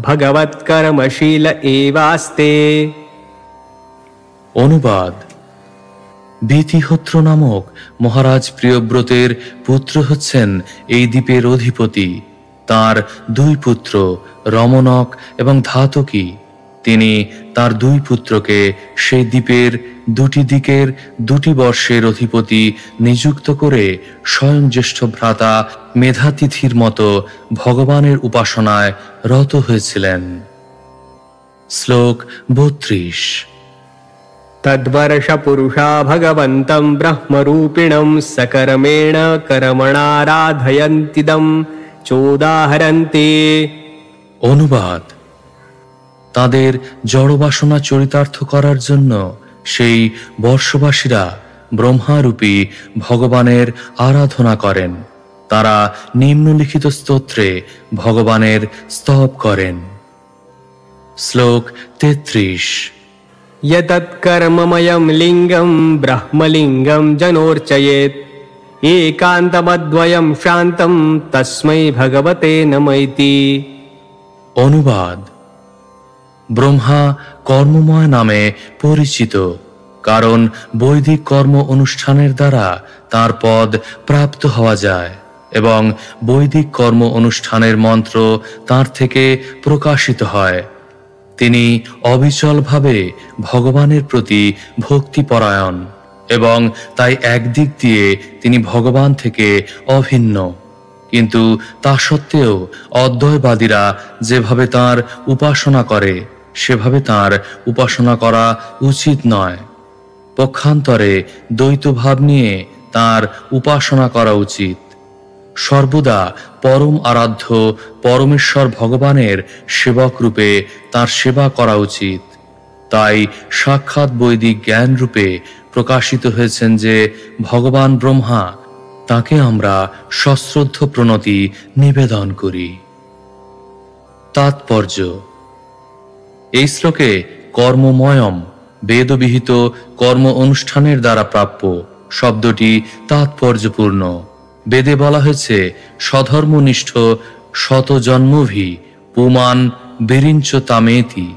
भगवत्कर्मशील एवास्ते। অনুবাদ। বীতিহোত্র নামক মহারাজ প্রিয়ব্রতের পুত্র হচ্ছেন এই দ্বীপের অধিপতি। তার 2 পুত্র রমণক এবং ধাতকী। তিনি তার 2 পুত্রকে সেই দ্বীপের 2টি দিকের 2টি বর্ষের অধিপতি নিযুক্ত করে স্বয়ং জ্যেষ্ঠ ভ্রাতা মেধাতিথির মতো ভগবানের উপাসনায় রত হয়েছিলেন। শ্লোক 32। तद्वर्ष पुरुषा भगवन्तं ब्रह्मरूपिणं सकर्मेण कर्मणाराधयन्तिदं चोदाहरन्ति। অনুবাদ। তাদের জড়বাসনা চরিতার্থ করার জন্য সেই বর্ষবাসীরা ব্রহ্মারূপী ভগবানের আরাধনা করেন। তারা নিম্নলিখিত স্তোত্রে ভগবানের স্তব করেন। শ্লোক 33। यतत्कर्ममयं लिङ्गं ब्रह्मलिङ्गं जनोर्चयेत् एकान्तमद्वयं शान्तं तस्मै भगवते नमः इति। অনুবাদ: ব্রহ্মা কর্মময় নামে পরিচিত, কারণ বৈদিক কর্ম অনুষ্ঠানের দ্বারা তার পদ প্রাপ্ত হওয়া যায় এবং বৈদিক কর্ম অনুষ্ঠানের মন্ত্র তার থেকে প্রকাশিত হয়। তিনি অবিচলভাবে ভগবানের প্রতি ভক্তিপরায়ণ এবং তাই একদিক দিয়ে তিনি ভগবান থেকে অভিন্ন, কিন্তু তা সত্ত্বেও অদ্বৈতবাদীরা যেভাবে তাঁর উপাসনা করে সেভাবে তাঁর উপাসনা করা উচিত নয়। পক্ষান্তরে দ্বৈতভাব নিয়ে তাঁর উপাসনা করা উচিত। সর্বদা পরম আরাধ্য পরমেশ্বর ভগবানের সেবক রূপে তাঁর সেবা করা উচিত। তাই সাক্ষাৎ বৈদিক জ্ঞান রূপে প্রকাশিত হয়েছেন যে ভগবান ব্রহ্মা, তাকে আমরা সশ্রদ্ধ প্রণতি নিবেদন করি। তাৎপর্য: এই শ্লোকে কর্মময়ম, বেদবিহিত কর্ম অনুষ্ঠানের দ্বারা প্রাপ্য শব্দটি তাৎপর্যপূর্ণ। বেদে বলা হয়েছে স্বধর্মনিষ্ঠ শতজন্মভি পুমান বিরিঞ্চ তামেতি,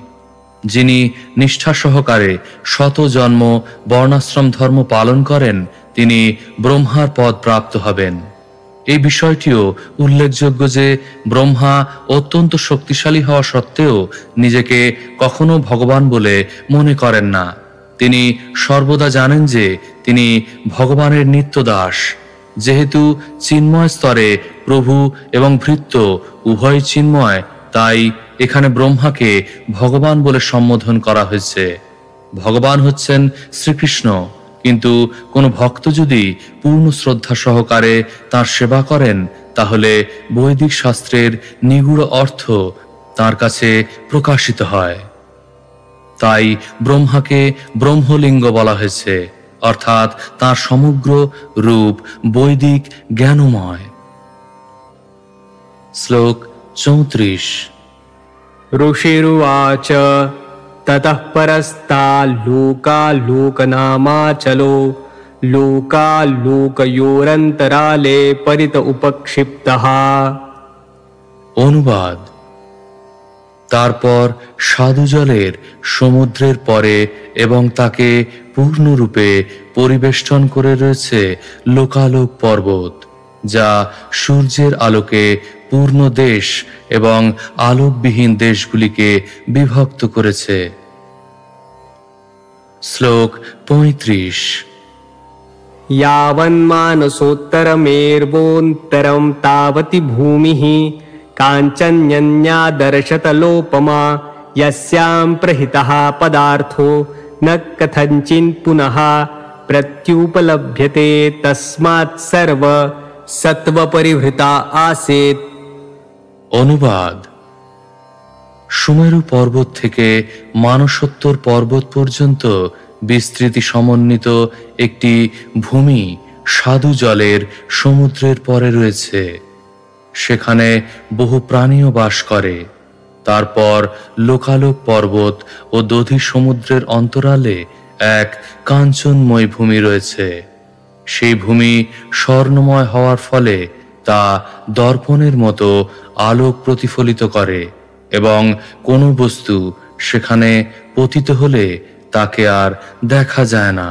যিনি নিষ্ঠা সহকারে শতজন্ম বর্ণাশ্রম ধর্ম পালন করেন তিনি ব্রহ্মার পদ প্রাপ্ত হবেন। এই বিষয়টিও উল্লেখযোগ্য যে ব্রহ্মা অত্যন্ত শক্তিশালী হওয়া সত্ত্বেও নিজেকে কখনো ভগবান বলে মনে করেন না। তিনি সর্বদা জানেন যে তিনি ভগবানের নিত্য দাস। যেহেতু চিন্ময় স্তরে প্রভু এবং ভৃত্য উভয় চিন্ময়, তাই এখানে ব্রহ্মাকে ভগবান বলে সম্বোধন করা হয়েছে। ভগবান হচ্ছেন শ্রীকৃষ্ণ, কিন্তু কোনো ভক্ত যদি পূর্ণ শ্রদ্ধা সহকারে তাঁর সেবা করেন তাহলে বৈদিক শাস্ত্রের নিগূঢ় অর্থ তাঁর কাছে প্রকাশিত হয়। তাই ব্রহ্মাকে ব্রহ্মলিঙ্গ বলা হয়েছে, অর্থাৎ তাঁর সমগ্র রূপ বৈদিক জ্ঞানময়। শ্লোক 34। ऋषिरुवाच ततः परस्ताल्लोकाल्लोकनामाचलो लोकाल्लोकयोरन्तराले परित उपक्षिप्तः। অনুবাদ: তারপর সাধুজলের সমুদ্রের পরে এবং তাকে পূর্ণরূপে পরিবেষ্টন করে রয়েছে লোকালোক পর্বত, যা সূর্যের আলোকে পূর্ণ দেশ এবং আলোকবিহীন দেশগুলিকে বিভক্ত করেছে। শ্লোক 35। यावन्मानसोत्तरमेर्वोऽन्तरं तावति भूमिः काञ्चन्यन्यादर्शतलोपमा यस्यां प्रहितः पदार्थो न कथञ्चित् पुनः प्रत्युपलभ्यते तस्मात् सर्व सत्वपरिवृता आसीत्। অনুবাদ: সুমেরু পর্বত থেকে মানসোত্তর পর্বত পর্যন্ত বিস্তৃতি সমন্বিত একটি ভূমি সাধু জলের সমুদ্রের পরে রয়েছে। সেখানে বহু প্রাণীও বাস করে। তারপর লোকালোক পর্বত ও দধি সমুদ্রের অন্তরালে এক কাঞ্চনময় ভূমি রয়েছে। সেই ভূমি স্বর্ণময় হওয়ার ফলে তা দর্পণের মতো আলোক প্রতিফলিত করে এবং কোনো বস্তু সেখানে পতিত হলে তাকে আর দেখা যায় না।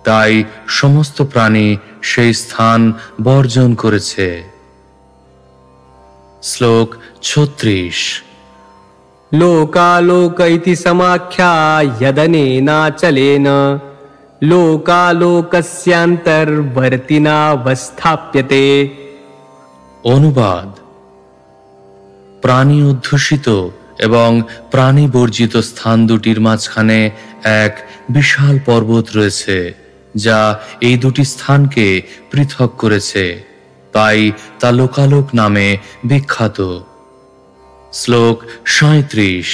তাই সমস্ত প্রাণী সেই স্থান বর্জন করেছে। শ্লোক 36। लोकालोक इति समाख्या यदनेनाचलेन लोकालोकस्यान्तर्वर्तिनावस्थाप्यते। অনুবাদ: প্রাণী অধ্যুষিত এবং প্রাণী বর্জিত স্থান দুটির মাঝখানে এক বিশাল পর্বত রয়েছে, যা এই দুটি স্থানকে পৃথক করেছে। তাই তা লোকালোক নামে বিখ্যাত। শ্লোক 37।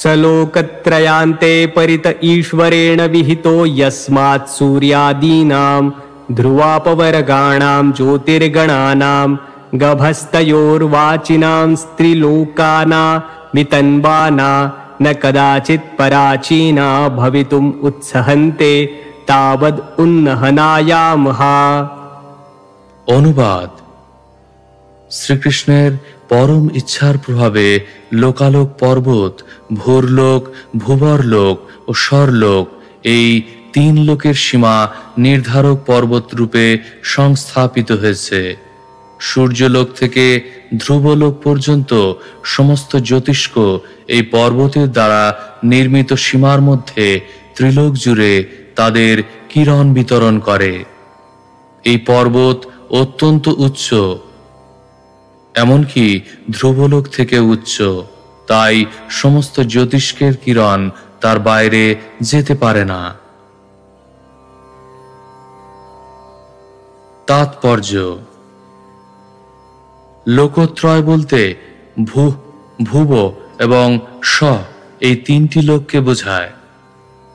सलोकत्रयान्ते परित ईश्वरेण विहितो यस्मात् सूर्यादीनां ध्रुवापवर्गाणां ज्योतिर्गणानां गभस्तयोर्वाचिनां स्त्रीलोकाना मितन्वाना न कदाचित् पराचीना भवितुम् उत्सहन्ते तावद् उन्नहनायामः। অনুবাদ: শ্রীকৃষ্ণের পরম ইচ্ছার প্রভাবে লোকালোক পর্বত, ভূরলোক, ভূবরলোক ও স্বরলোক, এই তিন লোকের সীমা নির্ধারক পর্বত রূপে সংস্থাপিত হয়েছে। সূর্যলোক থেকে ধ্রুবলোক পর্যন্ত সমস্ত জ্যোতিষ্ক এই পর্বতের দ্বারা নির্মিত সীমার মধ্যে ত্রিলোক জুড়ে তাদের কিরণ বিতরণ করে। এই পর্বত অত্যন্ত উচ্চ, এমনকি ধ্রুবলোক থেকে উচ্চ, তাই সমস্ত জ্যোতিষ্কের কিরণ তার বাইরে যেতে পারে না। তাৎপর্য: লোকত্রয় বলতে ভুব এবং স এই তিনটি লোককে বোঝায়,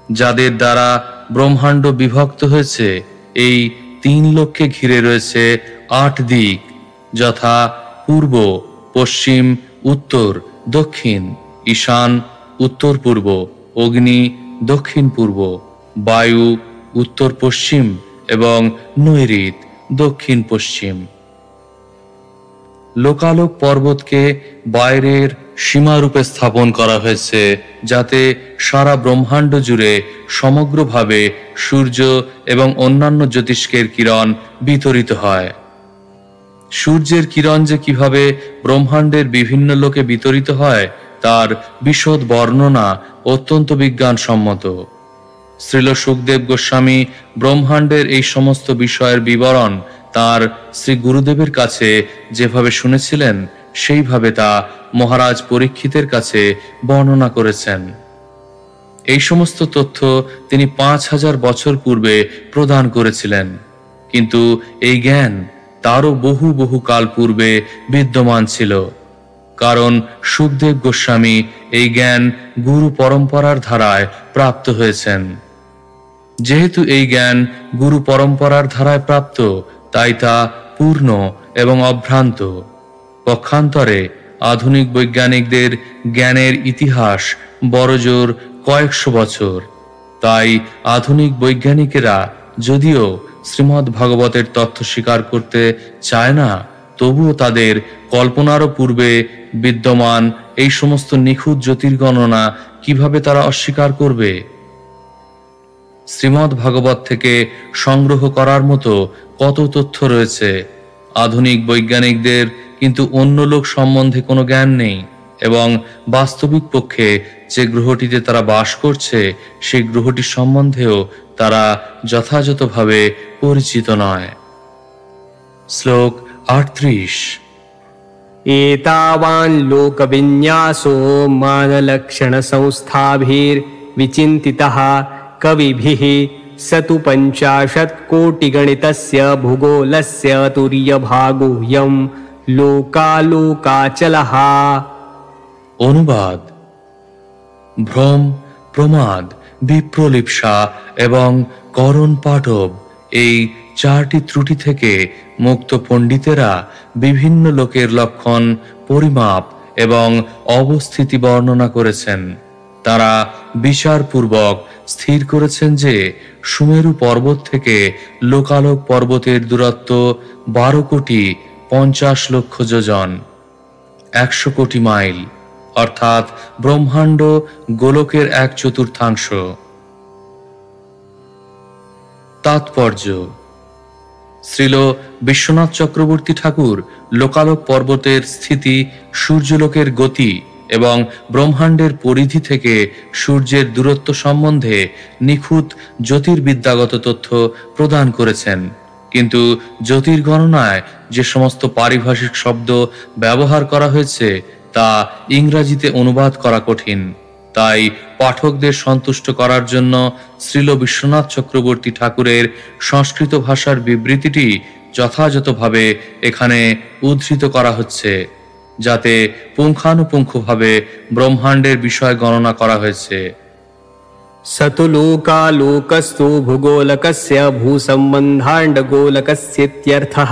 যাদের দ্বারা ব্রহ্মাণ্ড বিভক্ত হয়েছে। এই তিন লোককে ঘিরে রয়েছে 8 দিক, যথা পূর্ব, পশ্চিম, উত্তর, দক্ষিণ, ঈশান, উত্তর পূর্ব, অগ্নি, দক্ষিণ পূর্ব, বায়ু, উত্তর পশ্চিম এবং নৈঋত, দক্ষিণ পশ্চিম। লোকালোক পর্বতকে বাইরের সীমারূপে স্থাপন করা হয়েছে, যাতে সারা ব্রহ্মাণ্ড জুড়ে সমগ্রভাবে সূর্য এবং অন্যান্য জ্যোতিষ্কের কিরণ বিতরিত হয়। সূর্যের কিরণ যে কিভাবে ব্রহ্মাণ্ডের বিভিন্ন লোকে বিতরিত হয় তার বিশদ বর্ণনা অত্যন্ত বিজ্ঞানসম্মত। শ্রীল সুখদেব গোস্বামী ব্রহ্মাণ্ডের এই সমস্ত বিষয়ের বিবরণ তার শ্রী গুরুদেবের কাছে যেভাবে শুনেছিলেন, সেইভাবে তা মহারাজ পরীক্ষিতের কাছে বর্ণনা করেছেন। এই সমস্ত তথ্য তিনি 5000 বছর পূর্বে প্রদান করেছিলেন, কিন্তু এই জ্ঞান তারও বহু বহু কাল পূর্বে বিদ্যমান ছিল, কারণ সুখদেব গোস্বামী এই জ্ঞান গুরু পরম্পরার ধারায় প্রাপ্ত হয়েছেন। যেহেতু এই জ্ঞান গুরু পরম্পরার ধারায় প্রাপ্ত, তাই তা পূর্ণ এবং অভ্রান্ত। পক্ষান্তরে আধুনিক বৈজ্ঞানিকদের জ্ঞানের ইতিহাস বড়জোর কয়েকশো বছর। তাই আধুনিক বৈজ্ঞানিকেরা যদিও শ্রীমদ্ ভাগবতের তথ্য স্বীকার করতে চায় না, তবুও তাদের কল্পনারও পূর্বে বিদ্যমান এই সমস্ত নিখুঁত জ্যোতির্গণনা কিভাবে তারা অস্বীকার করবে? শ্রীমদ্ ভাগবত থেকে সংগ্রহ করার মতো কত তথ্য রয়েছে। আধুনিক বৈজ্ঞানিকদের কিন্তু অন্য লোক সম্বন্ধে কোনো জ্ঞান নেই, এবং বাস্তবিক পক্ষে যে গ্রহটিতে তারা বাস করছে সেই গ্রহটি সম্বন্ধেও তারা যথাযথভাবে পরিচিত নয়। শ্লোক 38। एतावान् लोकविन्यासो मानलक्षणसंस्थाभिर्विचिन्तितः कविभिः स तु 50 कोटिगणितस्य भूगोलस्य तुर्यभागोऽयं लोकालोकाचलः। অনুবাদ: ভ্রম, প্রমাদ, বিপ্রলিপ্সা এবং করণ পাটব এই 4টি ত্রুটি থেকে মুক্ত পণ্ডিতেরা বিভিন্ন লোকের লক্ষণ, পরিমাপ এবং অবস্থিতি বর্ণনা করেছেন। তারা বিচারপূর্বক স্থির করেছেন যে সুমেরু পর্বত থেকে লোকালোক পর্বতের দূরত্ব 12,50,00,000 যোজন, 100 কোটি মাইল, অর্থাৎ ব্রহ্মাণ্ড গোলকের 1/4। তাৎপর্য: শ্রীল বিশ্বনাথ চক্রবর্তী ঠাকুর লোকালোক পর্বতের স্থিতি, সূর্যলোকের গতি এবং ব্রহ্মাণ্ডের পরিধি থেকে সূর্যের দূরত্ব সম্বন্ধে নিখুঁত জ্যোতির্বিদ্যাগত তথ্য প্রদান করেছেন, কিন্তু জ্যোতির্গণনায় যে সমস্ত পারিভাষিক শব্দ ব্যবহার করা হয়েছে তা ইংরাজিতে অনুবাদ করা কঠিন। তাই পাঠকদের সন্তুষ্ট করার জন্য শ্রীল বিশ্বনাথ চক্রবর্তী ঠাকুরের সংস্কৃত ভাষার বিবৃতিটি যথাযথভাবে এখানে উদ্ধৃত করা হচ্ছে, যাতে পুঙ্খানুপুঙ্খভাবে ব্রহ্মাণ্ডের বিষয় গণনা করা হয়েছে। स तु लोकालोकस्तु भूगोलकस्य भूसम्बन्धाण्डगोलकस्येत्यर्थः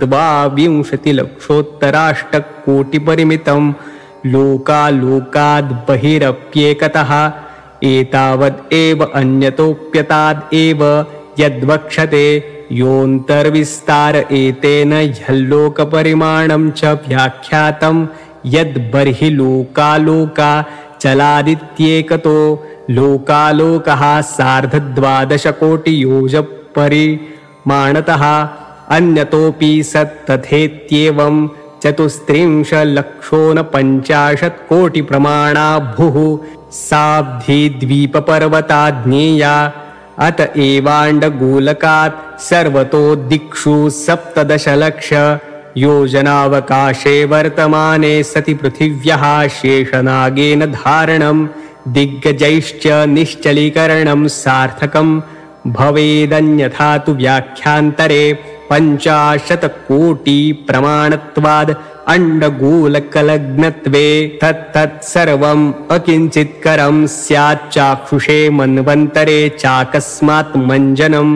द्वाविंशतिलक्षोत्तराष्टकोटिपरिमितं लोकालोकाद् बहिरप्येकतः एतावद् एव अन्यतोऽप्यताद् एव यद्वक्षते योऽन्तर्विस्तार एतेन ह्यल्लोकपरिमाणं च व्याख्यातं यद्बर्हि लोकालोका चलादित्येकतो लोकालोकः सार्धद्वादशकोटियोजपरिमाणतः अन्यतोऽपि सत्तथेत्येवं 34,50,कोटिप्रमाणा भूः साब्धिद्वीपपर्वता ज्ञेया अत एवाण्डगोलकात् सर्वतो दिक्षु 17 योजनावकाशे वर्तमाने सति पृथिव्याः शेषनागेन धारणं दिग्गजैश्च निश्चलीकरणं सार्थकं भवेदन्यथा तु व्याख्यान्तरे 50 प्रमाणत्वाद् अण्डगोलकलग्नत्वे तत्तत्सर्वम् अकिञ्चित्करं स्याच्चाक्षुषे मन्वन्तरे चाकस्मात् मञ्जनं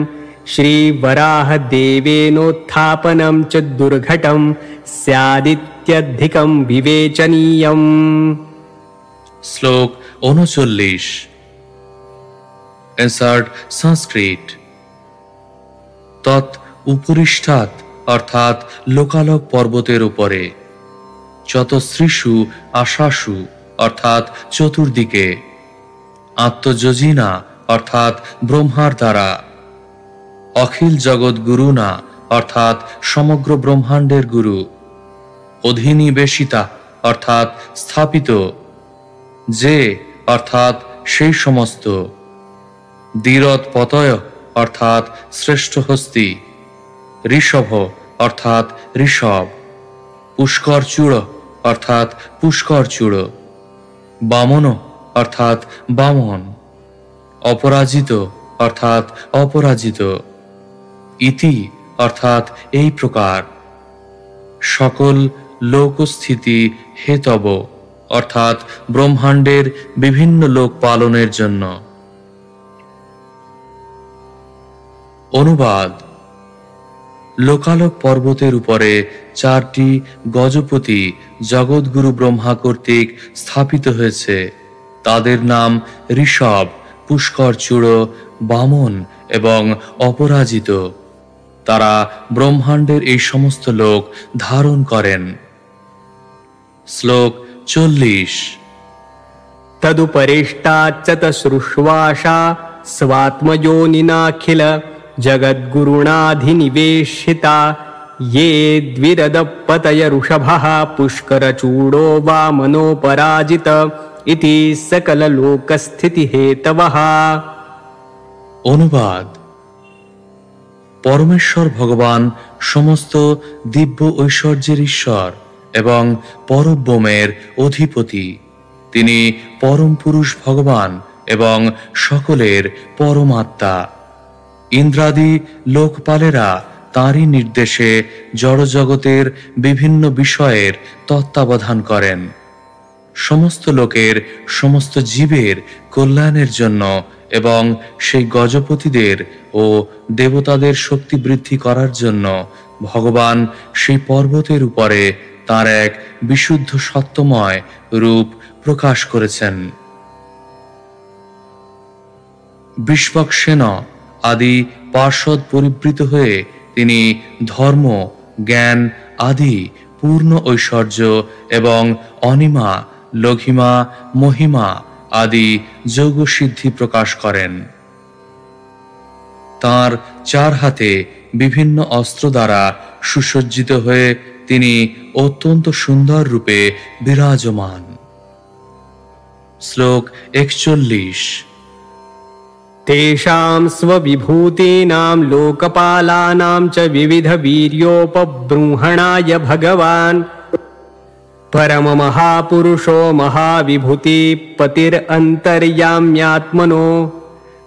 श्रीवराहदेवेनोत्थापनं च दुर्घटं स्यादित्यधिकं विवेचनीयम्। শ্লোক 39। Insert Sanskrit। তৎ উপরিষ্ঠাৎ অর্থাৎ লোকালোক পর্বতের উপরে, চতস্রীষু আশাসু অর্থাৎ চতুর্দিকে, আত্মযোজিনা অর্থাৎ ব্রহ্মার দ্বারা, অখিল জগৎ গুরুনা অর্থাৎ সমগ্র ব্রহ্মাণ্ডের গুরু, অধিনিবেশিতা অর্থাৎ স্থাপিত, যে অর্থাৎ সেই সমস্ত, দ্বিরথ পতয় অর্থাৎ শ্রেষ্ঠ হস্তি, ঋষভ অর্থাৎ ঋষভ, পুষ্কর চূড় অর্থাৎ পুষ্কর চূড়, বামন অর্থাৎ বামন, অপরাজিত অর্থাৎ অপরাজিত, ইতি অর্থাৎ এই প্রকার, সকল লোকস্থিতি হেতব অর্থাৎ ব্রহ্মাণ্ডের বিভিন্ন লোক পালনের জন্য। অনুবাদ। লোকালোক পর্বতের উপরে 4টি গজপতি জগৎগুরু ব্রহ্মা কর্তৃক স্থাপিত হয়েছে। তাদের নাম ঋষভ, পুষ্কর চূড়, বামন এবং অপরাজিত। তারা ব্রহ্মাণ্ডের এই সমস্ত লোক ধারণ করেন। শ্লোক 40। तदुपरिष्टाच्चतसृष्वाशा स्वात्मयोनिनाखिल जगद्गुरुणाधिनिवेशिता ये द्विरदपतय ऋषभः पुष्करचूडो वामनोपराजित इति सकललोकस्थितिहेतवः। অনুবাদ। পরমেশ্বর ভগবান সমস্ত দিব্য ঐশ্বর্যের ঈশ্বর এবং পরব্রহ্মের অধিপতি। তিনি পরম পুরুষ ভগবান এবং সকলের পরমাত্মা। ইন্দ্রাদি লোকপালেরা তাঁরই নির্দেশে জড়জগতের বিভিন্ন বিষয়ের তত্ত্বাবধান করেন। সমস্ত লোকের সমস্ত জীবের কল্যাণের জন্য এবং সেই গজপতিদের ও দেবতাদের শক্তি বৃদ্ধি করার জন্য ভগবান সেই পর্বতের উপরে তাঁর এক বিশুদ্ধ সত্যময় রূপ প্রকাশ করেছেন। বিশ্বক্সেন আদি পার্ষদ পরিবৃত হয়ে তিনি ধর্ম, জ্ঞান আদি পূর্ণ ঐশ্বর্য এবং অনিমা, লঘিমা, মহিমা আদি যোগসিদ্ধি প্রকাশ করেন। তাঁর 4 হাতে বিভিন্ন অস্ত্র দ্বারা সুসজ্জিত হয়ে তিনি অত্যন্ত সুন্দর রূপে বিরাজমান। শ্লোক 41। तेषां स्वविभूतीनां लोकपालानां च विविधवीर्योपबृंहणाय भगवान् परममहापुरुषो महाविभूतिपतिरन्तर्याम्यात्मनो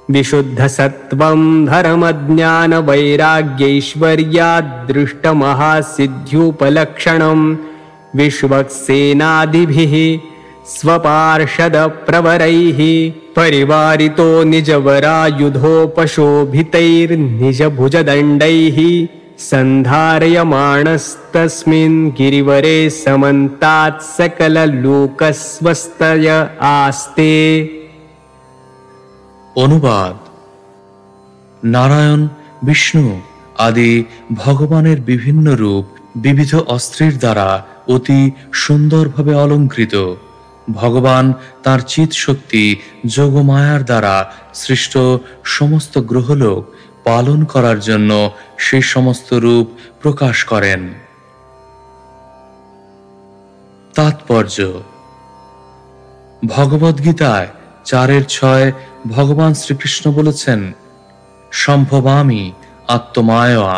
विशुद्धसत्त्वं धर्मज्ञानवैराग्यैश्वर्याद्दृष्टमहासिद्ध्युपलक्षणं विश्वक्सेनादिभिः स्वपार्षदप्रवरैः परिवारितो निजवरायुधोपशोभितैर्निजभुजदण्डैः सन्धारयमाणस्तस्मिन् गिरिवरे समन्तात् सकललोकस्वस्तय आस्ते। অনুবাদ। নারায়ণ, বিষ্ণু আদি ভগবানের বিভিন্ন রূপ বিবিধ অস্ত্রের দ্বারা অতি সুন্দরভাবে অলঙ্কৃত। ভগবান তাঁর চিৎ শক্তি যোগমায়ার দ্বারা সৃষ্ট সমস্ত গ্রহলোক পালন করার জন্য সেই সমস্ত রূপ প্রকাশ করেন। তাৎপর্য: ভগবদ্গীতায় 4:6 ভগবান শ্রীকৃষ্ণ বলেছেন, সম্ভবামি আত্মমায়া,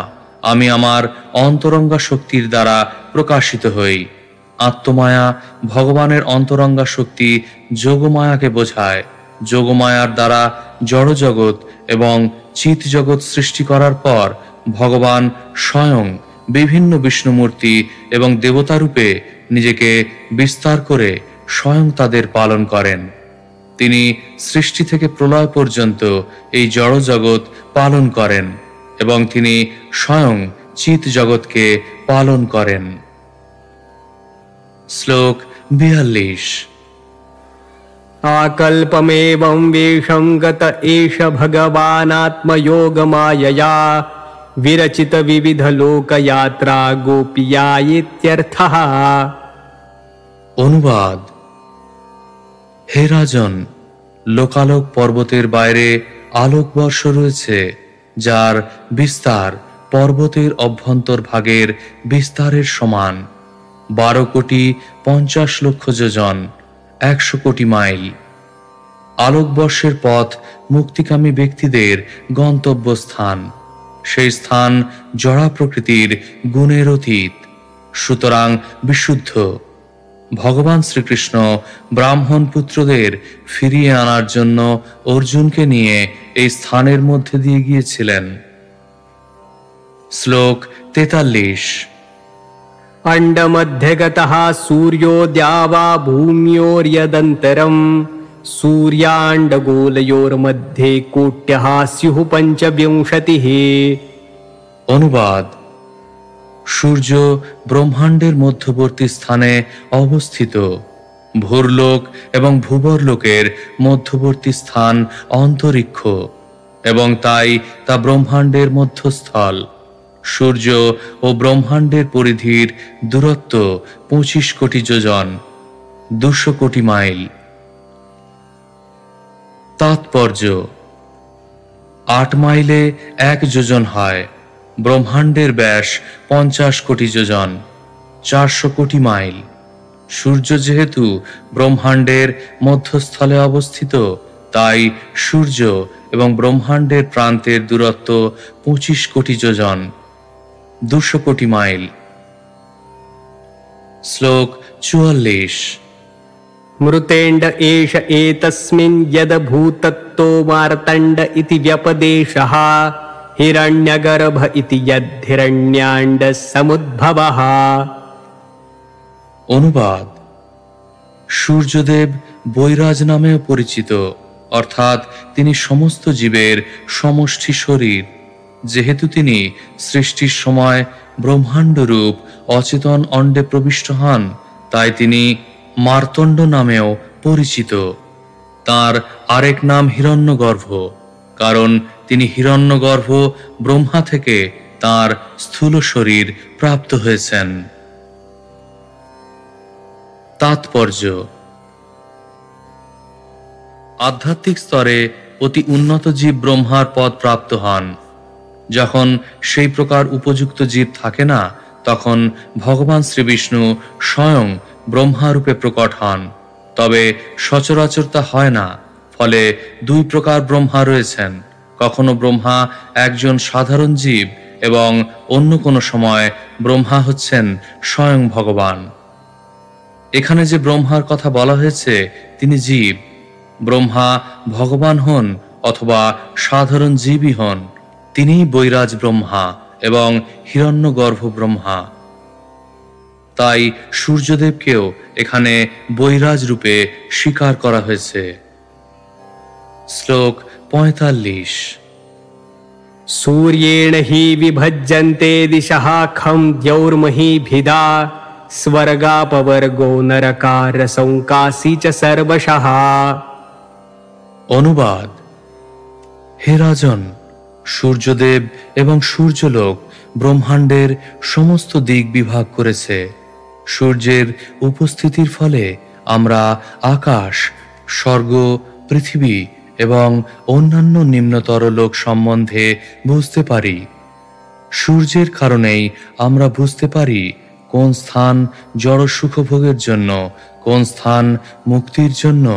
আমি আমার অন্তরঙ্গা শক্তির দ্বারা প্রকাশিত হই। আত্মমায়া ভগবানের অন্তরঙ্গা শক্তি যোগমায়াকে বোঝায়। যোগমায়ার দ্বারা জড়জগৎ এবং চিৎ জগৎ সৃষ্টি করার পর ভগবান স্বয়ং বিভিন্ন বিষ্ণুমূর্তি এবং দেবতারূপে নিজেকে বিস্তার করে স্বয়ং তাদের পালন করেন। তিনি সৃষ্টি থেকে প্রলয় পর্যন্ত এই জড়জগৎ পালন করেন এবং তিনি স্বয়ং চিৎ জগৎকে পালন করেন। শ্লোক 42। आकल्पमेवं वेषं गत एष भगवानात्मयोगमायया विरचित विविधलोकयात्रा गोपिया इत्यर्थः। অনুবাদ। হে রাজন, লোকালোক পর্বতের বাইরে আলোকবর্ষ রয়েছে, যার বিস্তার পর্বতের অভ্যন্তর ভাগের বিস্তারের সমান। 12,50,00,000 যোজন, 100 কোটি মাইল। আলোকবর্ষের পথ মুক্তিকামী ব্যক্তিদের গন্তব্যস্থান। সেই স্থান জড়া প্রকৃতির গুণের অতীত, সুতরাং বিশুদ্ধ। ভগবান শ্রীকৃষ্ণ ব্রাহ্মণ পুত্রদের ফিরিয়ে আনার জন্য অর্জুনকে নিয়ে এই স্থানের মধ্যে দিয়ে গিয়েছিলেন। শ্লোক 43। अंडमध्यगतः सूर्यो द्यावा भूम्योर्यदन्तरं सूर्याण्डगोलयोर्मध्ये कोट्यः स्युः 25। অনুবাদ। সূর্য ব্রহ্মাণ্ডের মধ্যবর্তী স্থানে অবস্থিত। ভূরলোক এবং ভূবরলোকের মধ্যবর্তী স্থান অন্তরিক্ষ এবং তাই তা ব্রহ্মাণ্ডের মধ্যস্থল। সূর্য ও ব্রহ্মাণ্ডের পরিধির দূরত্ব 25 কোটি যোজন, 200 কোটি মাইল। তাৎপর্য: 8 মাইলে 1 যোজন হয়। ব্রহ্মাণ্ডের ব্যাস 50 কোটি যোজন, 400 কোটি মাইল। সূর্য যেহেতু ব্রহ্মাণ্ডের মধ্যস্থলে অবস্থিত, তাই সূর্য এবং ব্রহ্মাণ্ডের প্রান্তের দূরত্ব 25 কোটি যোজন, 200 কোটি মাইল। শ্লোক 44। मृतेण्ड एष एतस्मिन् यद्भूतत्तो मार्तण्ड इति व्यपदेशः हिरण्यगर्भ इति यद्धिरण्याण्ड समुद्भवः। অনুবাদ। সূর্যদেব বৈরাজ নামেও পরিচিত, অর্থাৎ তিনি সমস্ত জীবের সমষ্টি শরীর। যেহেতু তিনি সৃষ্টির সময় ব্রহ্মাণ্ডরূপ অচেতন অণ্ডে প্রবিষ্ট হন, তাই তিনি মার্তণ্ড নামেও পরিচিত। তার আরেক নাম হিরণ্যগর্ভ, কারণ তিনি হিরণ্যগর্ভ ব্রহ্মা থেকে তাঁর স্থূল শরীর প্রাপ্ত হয়েছেন। তাৎপর্য: আধ্যাত্মিক স্তরে অতি উন্নত জীব ব্রহ্মার পদ প্রাপ্ত হন। যখন সেই প্রকার উপযুক্ত জীব থাকে না, তখন ভগবান শ্রীবিষ্ণু স্বয়ং ব্রহ্মারূপে প্রকট হন। তবে সচরাচর তা হয় না। ফলে দুই প্রকার ব্রহ্মা রয়েছেন। কখনো ব্রহ্মা একজন সাধারণ জীব এবং অন্য কোনো সময় ব্রহ্মা হচ্ছেন স্বয়ং ভগবান। এখানে যে ব্রহ্মার কথা বলা হয়েছে তিনি জীব। ব্রহ্মা ভগবান হন অথবা সাধারণ জীবই হন, তিনিই বৈরাজ ব্রহ্মা এবং হিরণ্যগর্ভ ব্রহ্মা। তাই সূর্যদেবকেও এখানে বৈরাজ রূপে স্বীকার করা হয়েছে। শ্লোক 45। सूर्येण हि विभज्यन्ते दिशः खं द्यौर्महीभिदा स्वर्गापवर्गो नरकारसंकाशी च सर्वशः। অনুবাদ: হে রাজন, সূর্যদেব এবং সূর্যলোক ব্রহ্মাণ্ডের সমস্ত দিক বিভাগ করেছে। সূর্যের উপস্থিতির ফলে আমরা আকাশ, স্বর্গ, পৃথিবী এবং অন্যান্য নিম্নতর লোক সম্বন্ধে বুঝতে পারি। সূর্যের কারণেই আমরা বুঝতে পারি কোন স্থান জড় সুখভোগের জন্য, কোন স্থান মুক্তির জন্য,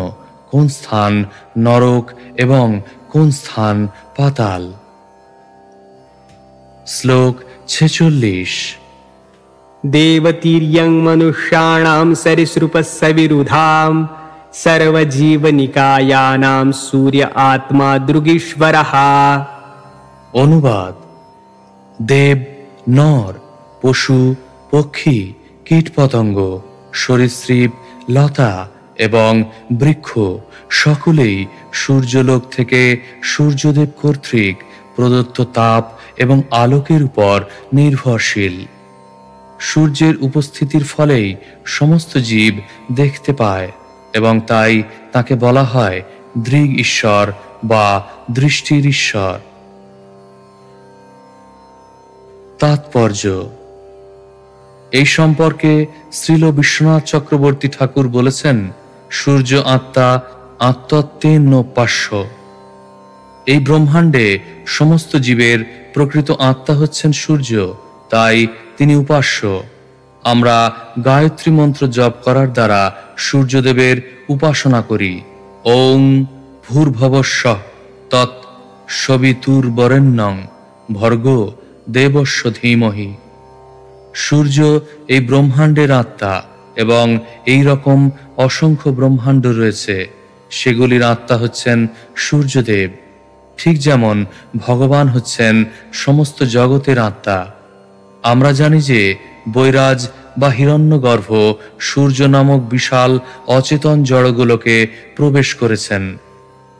কোন স্থান নরক এবং কোন স্থান পাতাল। শ্লোক 46। देवतीर्यं मनुष्याणां सरिसृपस्य विरुधां सर्वजीवनिकायानां सूर्य आत्मा दृगीश्वरः। অনুবাদ: দেব, নর, পশু, পক্ষী, কীটপতঙ্গ, সরীসৃপ, লতা এবং বৃক্ষ সকলেই সূর্যলোক থেকে সূর্যদেব কর্তৃক প্রদত্ত তাপ এবং আলোকের উপর নির্ভরশীল। সূর্যের উপস্থিতির ফলেই সমস্ত জীব দেখতে পায় এবং তাই তাকে বলা হয় দৃগ ঈশ্বর বা দৃষ্টির ঈশ্বর। তাৎপর্য: এই সম্পর্কে শ্রীল বিশ্বনাথ চক্রবর্তী ঠাকুর বলেছেন, সূর্য আত্মা আত্মত্বেন নোপাস্য। এই ব্রহ্মাণ্ডে সমস্ত জীবের প্রকৃত আত্মা হচ্ছেন সূর্য, তাই তিনি উপাস্য। আমরা গায়ত্রী মন্ত্র জপ করার দ্বারা সূর্যদেবের উপাসনা করি। ওং ভূর্ভুবস্বঃ তৎ সবিতুর্বরেণ্যং ভর্গো দেবস্য ধীমহি। সূর্য এই ব্রহ্মাণ্ডের আত্মা এবং এই রকম অসংখ্য ব্রহ্মাণ্ড রয়েছে, সেগুলির আত্মা হচ্ছেন সূর্যদেব। ঠিক যেমন ভগবান হচ্ছেন সমস্ত জগতের আত্মা। আমরা জানি যে বৈরাজ বা হিরণ্যগর্ভ সূর্য নামক বিশাল অচেতন জড়গুলোকে প্রবেশ করেছেন।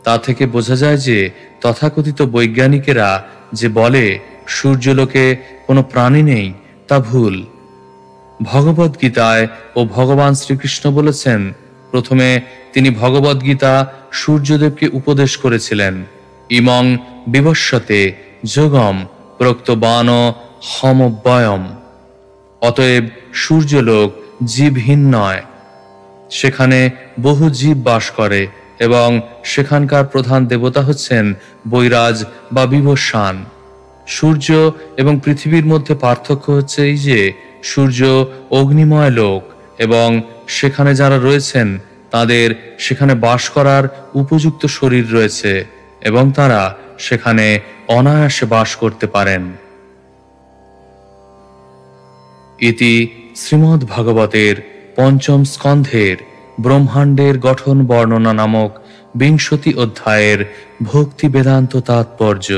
তা থেকে বোঝা যায় যে তথাকথিত বৈজ্ঞানিকেরা যে বলে সূর্যলোকে কোনো প্রাণী নেই, তা ভুল। ভগবদ্গীতায় ও ভগবান শ্রীকৃষ্ণ বলেছেন, প্রথমে তিনি ভগবদ্গীতা সূর্যদেবকে উপদেশ করেছিলেন। ইমং বিবস্বতে যোগম প্রক্তবান হমব্যয়ম। অতএব সূর্যলোক জীবহীন নয়, সেখানে বহু জীব বাস করে এবং সেখানকার প্রধান দেবতা হচ্ছেন বৈরাজ বা বিবস্বান। সূর্য এবং পৃথিবীর মধ্যে পার্থক্য হচ্ছে এই যে সূর্য অগ্নিময় লোক এবং সেখানে যারা রয়েছেন তাদের সেখানে বাস করার উপযুক্ত শরীর রয়েছে এবং তারা সেখানে অনায়াসে বাস করতে পারেন। ইতি শ্রীমদ্ ভাগবতের পঞ্চম স্কন্ধের ব্রহ্মাণ্ডের গঠন বর্ণনা নামক 20 অধ্যায়ের ভক্তি বেদান্ত তাৎপর্য।